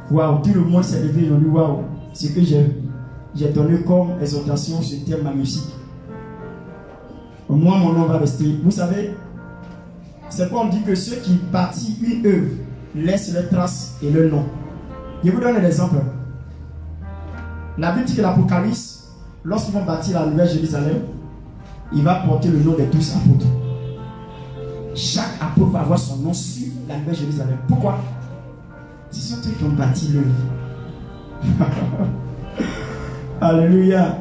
Waouh, tout le monde s'est levé, ils ont dit waouh, ce que j'ai donné comme exhortation, c'était ma musique. Moi, mon nom va rester. Vous savez, c'est pas on dit que ceux qui bâtissent une œuvre laissent leurs traces et leur nom. Je vous donne un exemple. La Bible dit que l'Apocalypse, lorsqu'ils vont bâtir la nouvelle Jérusalem, il va porter le nom des 12 apôtres. Chaque apôtre va avoir son nom sur la nouvelle Jérusalem. Pourquoi? Ce sont eux qui ont bâti l'œuvre. Alléluia.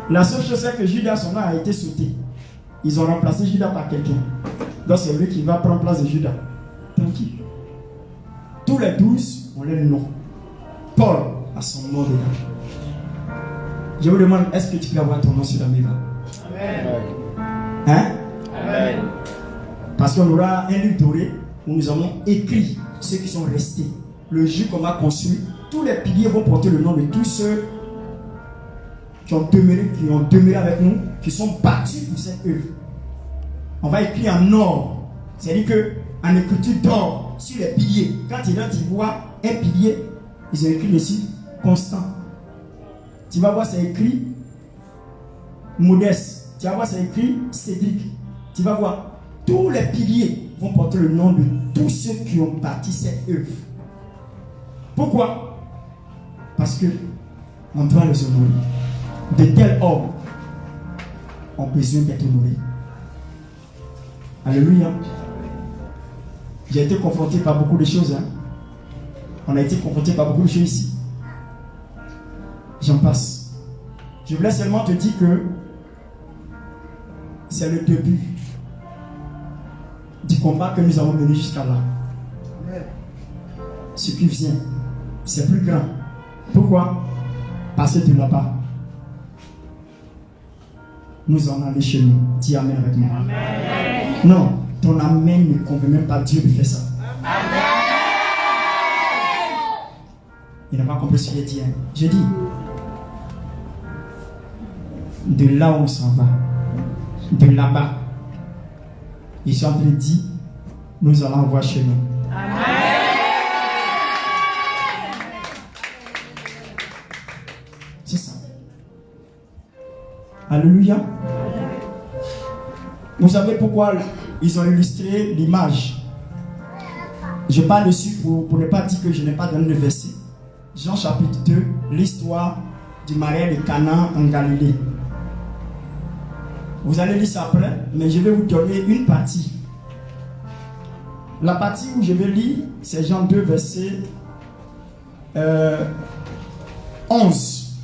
La seule chose c'est que Judas, son nom a été sauté. Ils ont remplacé Judas par quelqu'un. Donc c'est lui qui va prendre place de Judas. Tranquille. Tous les 12 ont leur nom. Paul a son nom dedans. Je vous demande, est-ce que tu peux avoir ton nom sur la Bible? Amen. Hein? Amen. Parce qu'on aura un livre doré où nous avons écrit ceux qui sont restés. Le jour qu'on va construire, tous les piliers vont porter le nom de tous ceux qui ont demeuré avec nous, qui sont battus pour cette œuvre. On va écrire en or. C'est-à-dire qu'en écriture d'or sur les piliers, quand tu vois un pilier, ils ont écrit dessus Constant. Tu vas voir, c'est écrit Modeste. Tu vas voir, c'est écrit Cédric. Tu vas voir, tous les piliers vont porter le nom de tous ceux qui ont bâti cette œuvre. Pourquoi? Parce que on doit les honorer. De tels hommes ont besoin d'être honorés. Alléluia. J'ai été confronté par beaucoup de choses. On a été confronté par beaucoup de choses ici. J'en passe. Je voulais seulement te dire que c'est le début du combat que nous avons mené jusqu'à là. Ce qui vient, c'est plus grand. Pourquoi? Parce que de là-bas, nous en allons chez nous. Dis amen avec moi. Amen. Non, ton amen ne convainc même pas Dieu de faire ça. Amen. Il n'a pas compris ce qu'il a dit. Je dis, de là où on s'en va, de là-bas, ils sont en train de dire, nous allons voir chez nous. Amen. C'est ça. Alléluia. Vous savez pourquoi ils ont illustré l'image? Je parle dessus pour ne pas dire que je n'ai pas donné le verset. Jean chapitre 2, l'histoire du mariage de Cana en Galilée. Vous allez lire ça après, mais je vais vous donner une partie. La partie où je vais lire, c'est Jean 2, verset 11.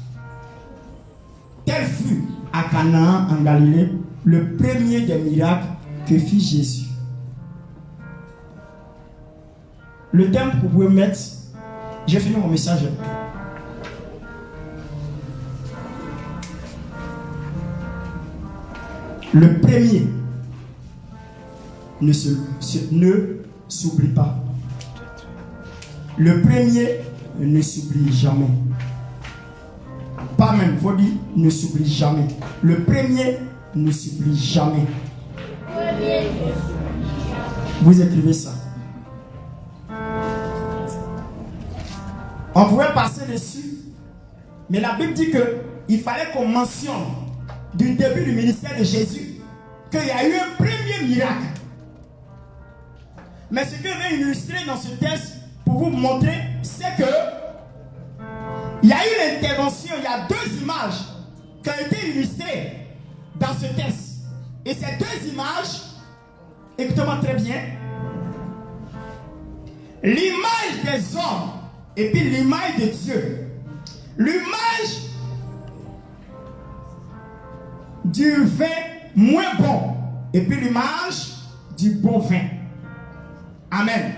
Tel fut à Canaan en Galilée le premier des miracles que fit Jésus. Le thème que vous pouvez mettre, j'ai fini mon message. Le premier ne s'oublie pas. Le premier ne s'oublie jamais. Pas même, il faut dire ne s'oublie jamais. Le premier ne s'oublie jamais. Vous écrivez ça. On pourrait passer dessus, mais la Bible dit qu'il fallait qu'on mentionne du début du ministère de Jésus qu'il y a eu un premier miracle. Mais ce que je vais illustrer dans ce texte pour vous montrer, c'est que il y a eu l'intervention, il y a deux images qui ont été illustrées dans ce texte. Et ces deux images, écoutez-moi très bien, l'image des hommes et puis l'image de Dieu. L'image du vin moins bon et puis l'image du bon vin. Amen.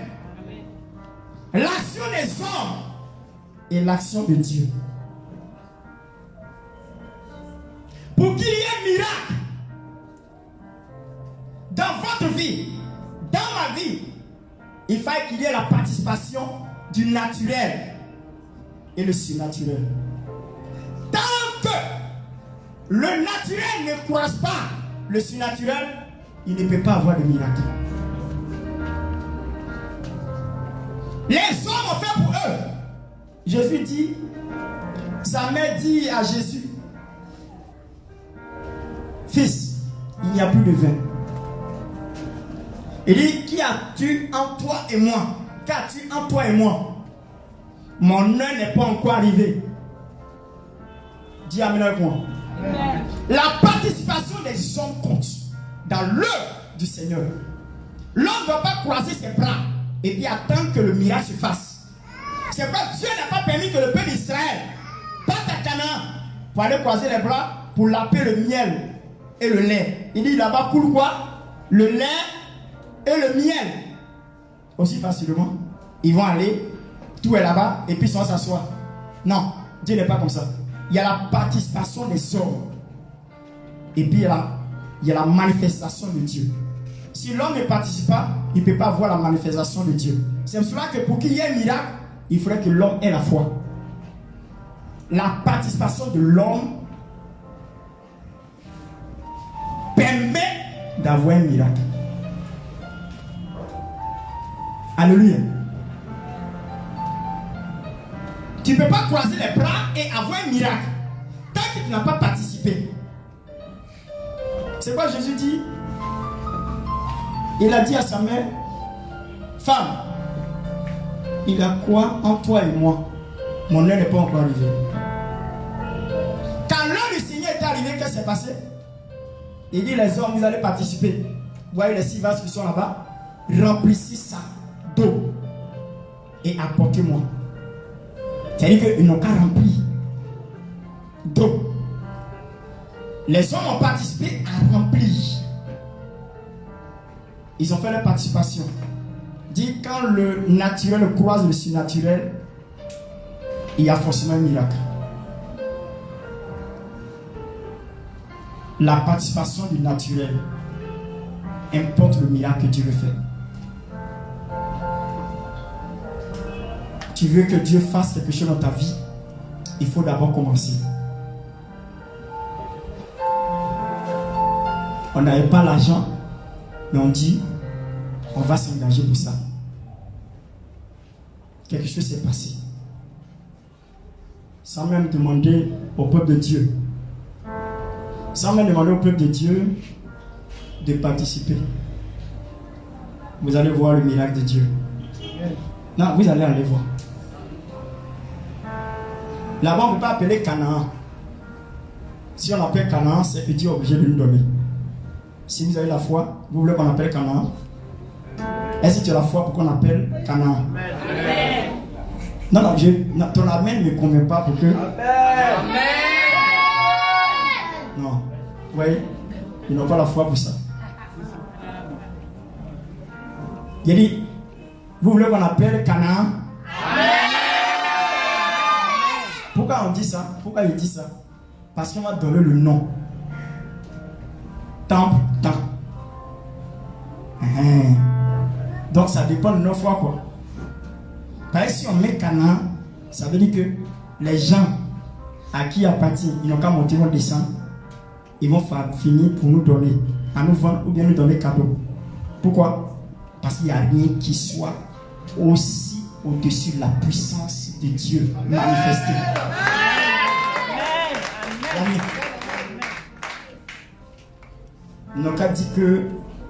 L'action des hommes et l'action de Dieu. Pour qu'il y ait un miracle dans votre vie, dans ma vie, il fallait qu'il y ait la participation du naturel et le surnaturel. Tant que le naturel ne croise pas le surnaturel, il ne peut pas avoir de miracle. Les hommes ont fait pour eux. Jésus dit, sa mère dit à Jésus, fils, il n'y a plus de vin. Il dit, qui as-tu en toi et moi? Qu'as-tu en toi et moi? Mon heure n'est pas encore arrivée. Dis amen avec moi. Amen. La participation des hommes compte dans l'œuvre du Seigneur. L'homme ne doit pas croiser ses bras et puis attendre que le miracle se fasse. C'est pourquoi Dieu n'a pas permis que le peuple d'Israël parte à Canaan pour aller croiser les bras pour laper le miel et le lait. Il dit là-bas coule quoi? Le lait le miel. Aussi facilement. Ils vont aller, tout est là-bas, et puis ils vont s'asseoir. Non, Dieu n'est pas comme ça. Il y a la participation des hommes. Et puis il y a la manifestation de Dieu. Si l'homme ne participe pas, il ne peut pas voir la manifestation de Dieu. C'est pour cela que pour qu'il y ait un miracle, il faudrait que l'homme ait la foi. La participation de l'homme permet d'avoir un miracle. Alléluia. Tu ne peux pas croiser les bras et avoir un miracle tant que tu n'as pas participé. C'est quoi Jésus dit? Il a dit à sa mère, femme, il a quoi en toi et moi? Mon heure n'est pas encore arrivée. Quand l'heure du Seigneur est arrivé, qu'est-ce qui s'est passé? Il dit, les hommes, vous allez participer. Vous voyez les 6 vases qui sont là-bas? Remplissez ça d'eau et apportez-moi. C'est-à-dire qu'ils n'ont qu'à remplir d'eau. Les hommes ont participé à remplir. Ils ont fait leur participation. Dit, quand le naturel croise le surnaturel, il y a forcément un miracle. La participation du naturel importe le miracle que Dieu veut faire. Tu veux que Dieu fasse quelque chose dans ta vie, il faut d'abord commencer. On n'avait pas l'argent, mais on dit, on va s'engager pour ça. Quelque chose s'est passé. Sans même demander au peuple de Dieu. Sans même demander au peuple de Dieu de participer. Vous allez voir le miracle de Dieu. Non, vous allez aller voir. Là-bas, on ne peut pas appeler Canaan. Si on appelle Canaan, c'est que Dieu est obligé de nous donner. Si vous avez la foi, vous voulez qu'on appelle Canaan? Est-ce que tu as la foi pour qu'on appelle Canaan? Non, ton amen ne me convainc pas pour que... Amen. Non. Oui, ils n'ont pas la foi pour ça. Il a dit, vous voulez qu'on appelle Canaan? Pourquoi on dit ça? Pourquoi il dit ça? Parce qu'on va donner le nom. Temple, temps. Donc ça dépend de nos foi, quoi. Par exemple, si on met Canaan, ça veut dire que les gens à qui appartient, ils n'ont qu'à monter, ils vont descendre. Ils vont finir pour nous donner, à nous vendre ou bien nous donner cadeau. Pourquoi? Parce qu'il n'y a rien qui soit aussi au-dessus de la puissance de Dieu manifestée. Ils n'ont qu'à dire que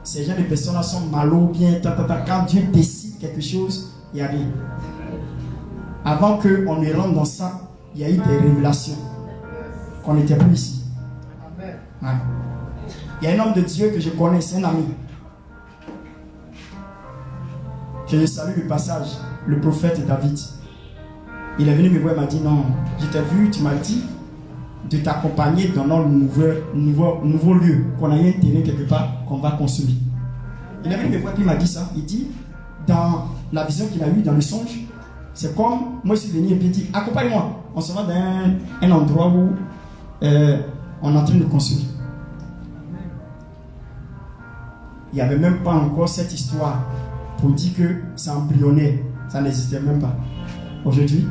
ces gens de personnes-là sont malaux ou bien quand Dieu décide quelque chose, il y a rien. Avant qu'on ne rentre dans ça, il y a eu des révélations qu'on n'était plus ici. Ouais. Il y a un homme de Dieu que je connais, c'est un ami. Que je salue le passage, le prophète David. Il est venu me voir et m'a dit, non, je t'ai vu, tu m'as dit de t'accompagner dans notre nouveau lieu, qu'on a eu un terrain quelque part qu'on va construire. Il est venu me voir et il m'a dit ça. Il dit, dans la vision qu'il a eue, dans le songe, c'est comme, moi je suis venu et puis il dit, accompagne-moi. On se va dans un endroit où on est en train de construire. Il n'y avait même pas encore cette histoire pour dire que c'est embryonnaire. Ça n'existait même pas. Aujourd'hui,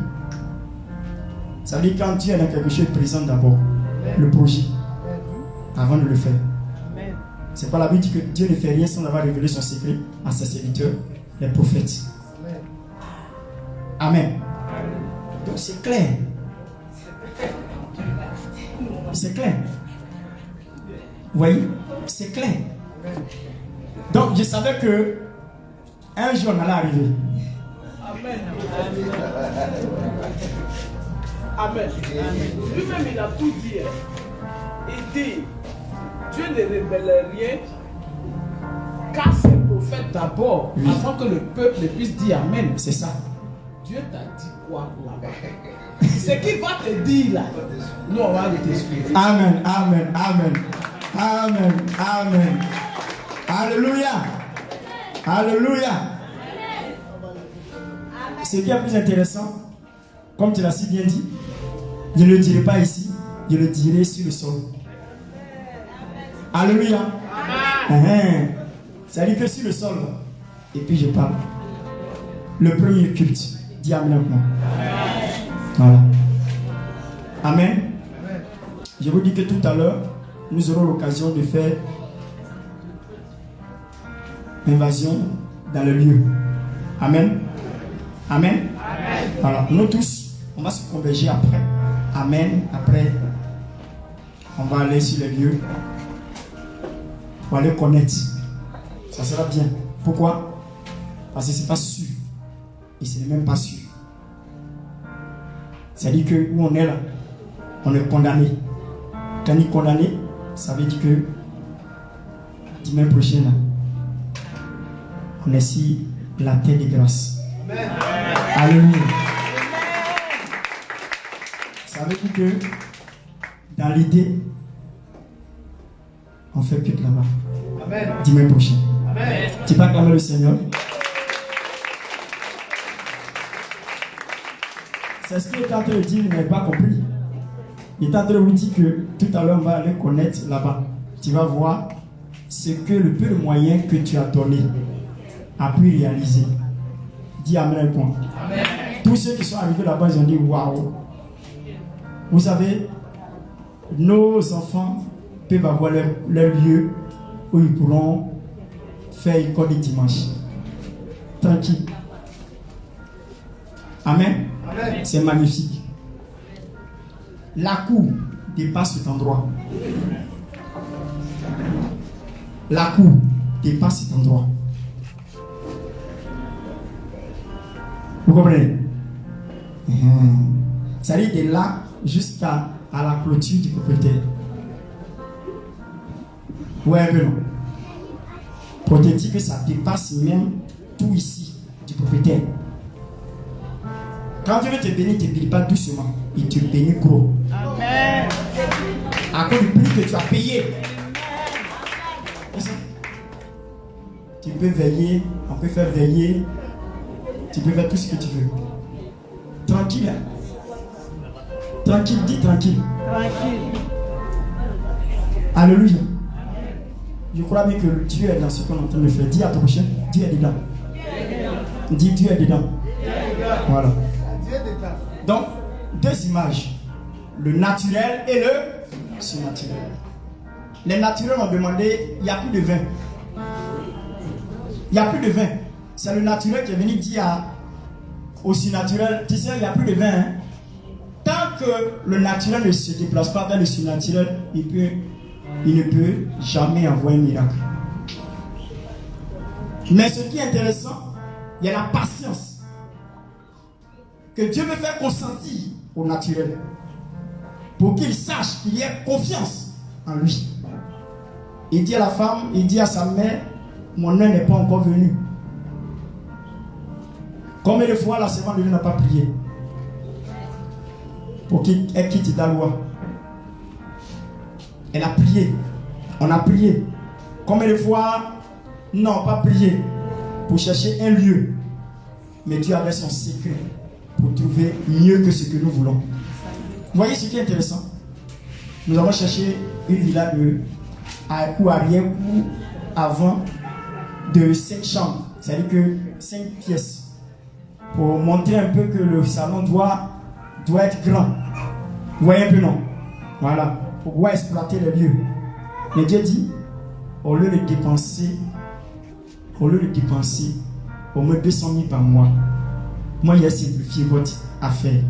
ça veut dire quand Dieu est dans quelque chose, il présente d'abord le projet avant de le faire. C'est pas la Bible dit que Dieu ne fait rien sans avoir révélé son secret à ses serviteurs, les prophètes. Amen. Donc c'est clair. C'est clair. Vous voyez? C'est clair. Donc je savais que un jour on allait arriver. Amen. Amen. Lui-même il a tout dit. Il dit, Dieu ne révèle rien qu'à ses prophètes d'abord, oui, afin que le peuple puisse dire Amen. C'est ça. Dieu t'a dit quoi là-bas? Ce qu'il va te dire là, nous on va le t'expliquer. Amen, amen, amen, amen, amen. Alléluia. Alléluia. Ce qui est plus intéressant, comme tu l'as si bien dit, je ne le dirai pas ici, je le dirai sur le sol. Alléluia. C'est-à-dire que sur le sol, et puis je parle. Le premier culte, dis Amen avec moi. Voilà. Amen. Je vous dis que tout à l'heure, nous aurons l'occasion de faire invasion dans le lieu. Amen. Amen. Alors, nous tous, on va se converger après. Amen. Après, on va aller sur les lieux pour aller connaître. Ça sera bien. Pourquoi? Parce que ce n'est pas sûr. Et ce n'est même pas sûr. C'est-à-dire que où on est là, on est condamné. Quand on est condamné, ça veut dire que dimanche prochain, là, on est sur la terre de grâce. Amen. Alléluia. Ça veut dire que dans l'idée, on fait que de là-bas. Dimanche prochain. Amen. Tu peux acclamer le Seigneur. C'est ce qu'il est en train de dire, vous n'avez pas compris. Il est en train de vous dire que tout à l'heure, on va aller connaître là-bas. Tu vas voir ce que le peu de moyens que tu as donné a pu réaliser. Dis Amen. Amen. Tous ceux qui sont arrivés là-bas, ils ont dit waouh. Vous savez, nos enfants peuvent avoir leur lieu où ils pourront faire école de dimanche. Tranquille. Amen. Amen. C'est magnifique. La cour dépasse cet endroit. La cour dépasse cet endroit. Vous comprenez? Ça dit de là jusqu'à la clôture du propriétaire. Ouais, un peu non. Pour te dire que ça dépasse même tout ici du propriétaire. Quand Dieu veut te bénir, il ne te bénit pas doucement. Il te bénit gros. Amen. À cause du prix que tu as payé. Tu peux veiller, on peut faire veiller. Tu peux faire tout ce que tu veux. Tranquille. Tranquille, dis tranquille. Tranquille. Alléluia. Je crois bien que Dieu est dans ce qu'on est en train de faire. Dis à ton prochain, Dieu est dedans. Dis Dieu est dedans. Voilà. Donc, deux images. Le naturel et le surnaturel. Les naturels ont demandé, il n'y a plus de vin. Il n'y a plus de vin. C'est le naturel qui est venu dire au surnaturel, tu sais, il n'y a plus de vin. Hein? Tant que le naturel ne se déplace pas dans le surnaturel, il ne peut jamais envoyer un miracle. Mais ce qui est intéressant, il y a la patience que Dieu veut faire consentir au naturel pour qu'il sache qu'il y ait confiance en lui. Il dit à la femme, il dit à sa mère, mon heure n'est pas encore venue. Combien de fois la servante de Dieu n'a pas prié pour qu'elle quitte la loi? Elle a prié. On a prié. Combien de fois non, pas prié pour chercher un lieu? Mais Dieu avait son secret pour trouver mieux que ce que nous voulons. Vous voyez ce qui est intéressant? Nous avons cherché une villa ou arrière ou avant de 5 chambres. C'est-à-dire que 5 pièces. Pour montrer un peu que le salon doit être grand. Vous voyez un peu, non? Voilà. Pour pouvoir exploiter les lieux. Mais Dieu dit, au lieu de dépenser au moins 200 000 par mois, moi j'ai simplifié votre affaire.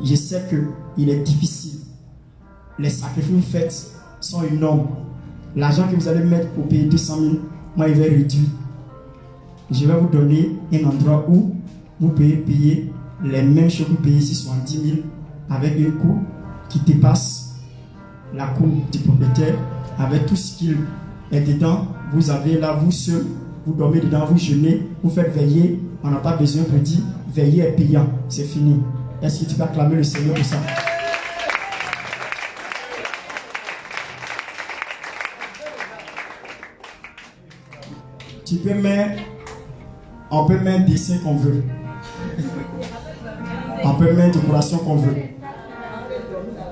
Je sais qu'il est difficile. Les sacrifices que vous faites sont énormes. L'argent que vous allez mettre pour payer 200 000, moi il va réduire. Je vais vous donner un endroit où vous pouvez payer les mêmes choses que vous payez ici, 70 000, avec une cour qui dépasse la cour du propriétaire, avec tout ce qu'il est dedans. Vous avez là, vous seul, vous dormez dedans, vous jeûnez, vous faites veiller. On n'a pas besoin de dire veiller est payant, c'est fini. Est-ce que tu peux acclamer le Seigneur pour ça? Tu tu peux mettre, on peut mettre dessin qu'on veut. On peut mettre décoration qu'on veut.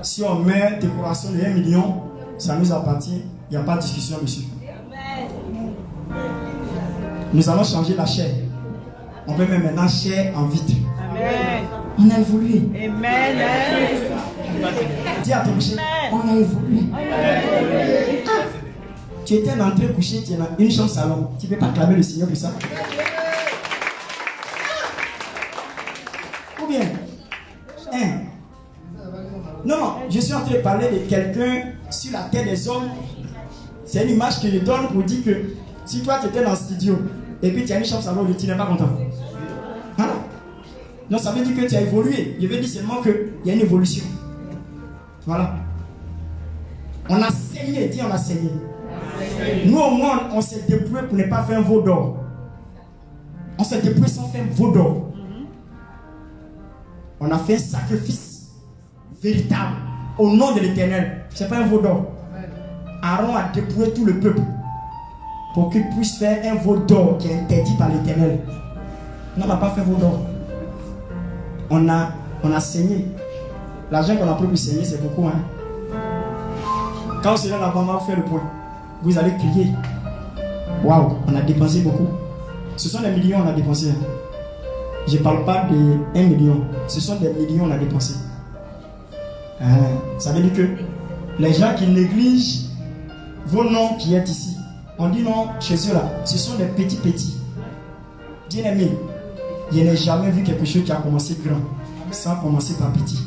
Si on met décoration de 1 million, ça nous appartient. Il n'y a pas de discussion dessus. Nous allons changer la chair. On peut mettre maintenant chair en vitre. Amen. On a évolué. Amen. Dis à ton coucher, on a évolué. Ah, tu étais en train de coucher, tu es dans une chambre salon. Tu ne peux pas clamer le Seigneur pour ça. Ou bien, non, je suis en train de parler de quelqu'un sur la terre des hommes. C'est une image que je donne pour dire que si toi tu étais dans le studio et puis tu as une chambre salon, tu n'es pas content. Hein? Non, ça veut dire que tu as évolué. Je veux dire seulement qu'il y a une évolution. Voilà. On a saigné, dis on a saigné. Nous au monde, on s'est dépouillé pour ne pas faire un veau d'or. On s'est dépouillé sans faire un veau d'or. On a fait un sacrifice véritable au nom de l'Éternel. Ce n'est pas un veau d'or. Aaron a dépouillé tout le peuple pour qu'il puisse faire un veau d'or qui est interdit par l'Éternel. On n'a pas fait veau d'or. On a saigné. L'argent qu'on a pris pour saigner, c'est beaucoup. Hein? Quand c'est là, la maman fait le point, vous allez crier. Waouh, on a dépensé beaucoup. Ce sont des millions qu'on a dépensé. Je ne parle pas de 1 million. Ce sont des millions qu'on a dépensé. Ça veut dire que les gens qui négligent vos noms qui êtes ici, on dit non, chez eux là, ce sont des petits. Bien aimé, je n'ai jamais vu quelque chose qui a commencé grand sans commencer par petit.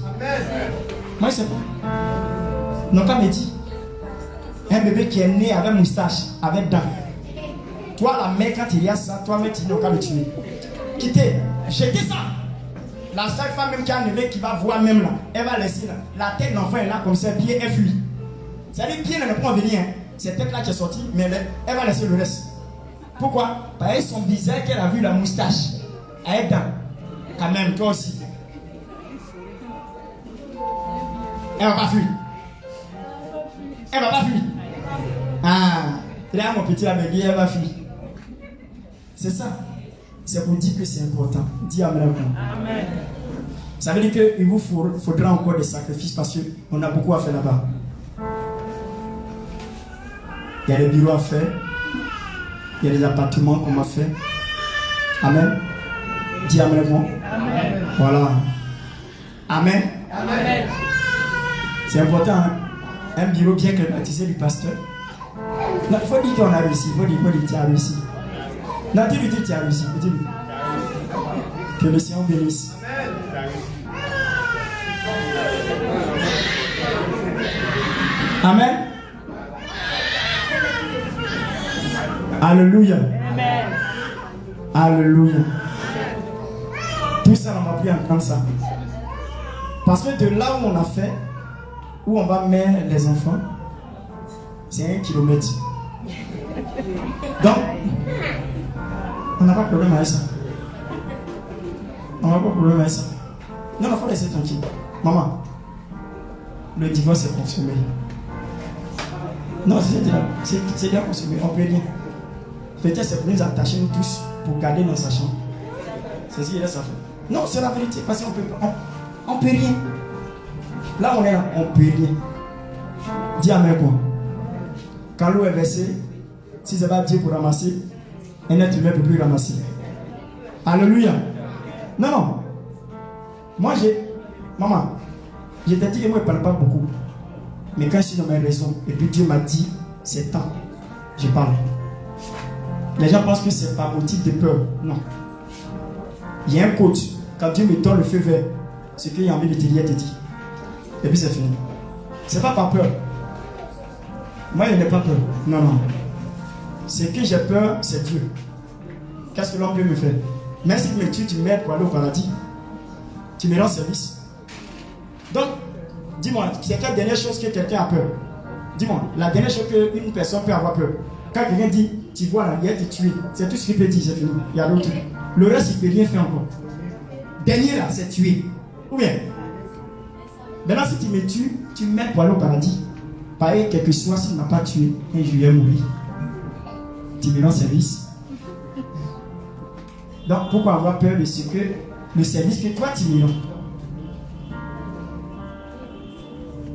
Moi je sais pas. Non, pas me dit. Un bébé qui est né avec moustache, avec dents. Toi la mère quand il y a ça, toi-même tu n'as qu'à le tuer. Quittez, jetez ça. La seule femme même qui a levé, qui va voir même là, elle va laisser là. La tête de l'enfant est là comme ça, pied est fuit. C'est-à-dire pied ne peut pas venir. Hein. C'est tête là qui est sortie, mais elle va laisser le reste. Pourquoi? Parce que son visage qu'elle a vu, la moustache, elle est dents. Quand même, toi aussi. Elle va pas fuir. Elle va pas fuir. Ah, là mon petit là me dit, elle va fuir. C'est ça. C'est pour dire que c'est important. Dis Amen. Amen. Ça veut dire qu'il vous faudra encore des sacrifices parce qu'on a beaucoup à faire là-bas. Il y a des bureaux à faire. Il y a des appartements qu'on m'a fait. Amen. Dis Amen. Amen. Voilà. Amen. Amen. C'est important. Hein? Un bureau bien climatisé du pasteur. Non, il faut dire qu'on a réussi. Il faut dire que tu as réussi. Non, dis-lui que tu as réussi. Dis-lui. Que le Seigneur bénisse. Amen. Alléluia. Amen. Alléluia. Tout ça, on va plus entendre ça. Parce que de là où on a fait, où on va mettre les enfants, c'est 1 kilomètre. Donc, on n'a pas de problème avec ça. On n'a pas de problème avec ça. Non, il faut laisser tranquille. Maman, le divorce est consommé. Non, c'est déjà consommé. On peut rien. Peut-être c'est pour nous attacher nous tous pour garder dans sa chambre. C'est ce qu'il a ça fait. Non, c'est la vérité. Parce qu'on peut rien. Là, on est là, on peut rien. Dis Amen quoi. Quand l'eau est versée, si c'est pas Dieu pour ramasser, un être humain ne peut plus ramasser. Alléluia. Non. Moi, maman, je t'ai dit que moi, je ne parle pas beaucoup. Mais quand je suis dans mes raisons, et puis Dieu m'a dit, c'est temps, je parle. Les gens pensent que c'est par motif de peur. Non. Il y a un coach. Quand Dieu me donne le feu vert, ce qu'il a envie de te dire, te dit. Et puis c'est fini. C'est pas par peur. Moi, je n'ai pas peur. Non. Ce que j'ai peur, c'est Dieu. Qu'est-ce que l'homme peut me faire? Même si tu m'aides pour aller au paradis, tu me rends service. Donc, dis-moi, c'est quelle dernière chose que quelqu'un a peur? Dis-moi, la dernière chose qu'une personne peut avoir peur. Quand quelqu'un dit, tu vois là, il va te tuer. C'est tout ce qu'il peut dire, c'est fini. Il y a l'autre. Le reste, il ne peut rien faire encore. Dernier là, c'est tuer. Ou bien, maintenant si tu me tues, tu m'aides pour aller au paradis. Pareil, quel que soit, s'il ne m'a pas tué, et je vais mourir. Tu me rends service. Donc, pourquoi avoir peur de ce que le service que toi tu mènes?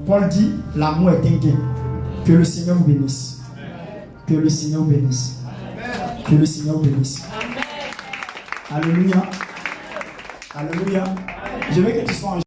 Paul dit, l'amour est un gain. Que le Seigneur vous bénisse. Que le Seigneur vous bénisse. Que le Seigneur vous bénisse. Alléluia. Alléluia. Je veux que tu sois en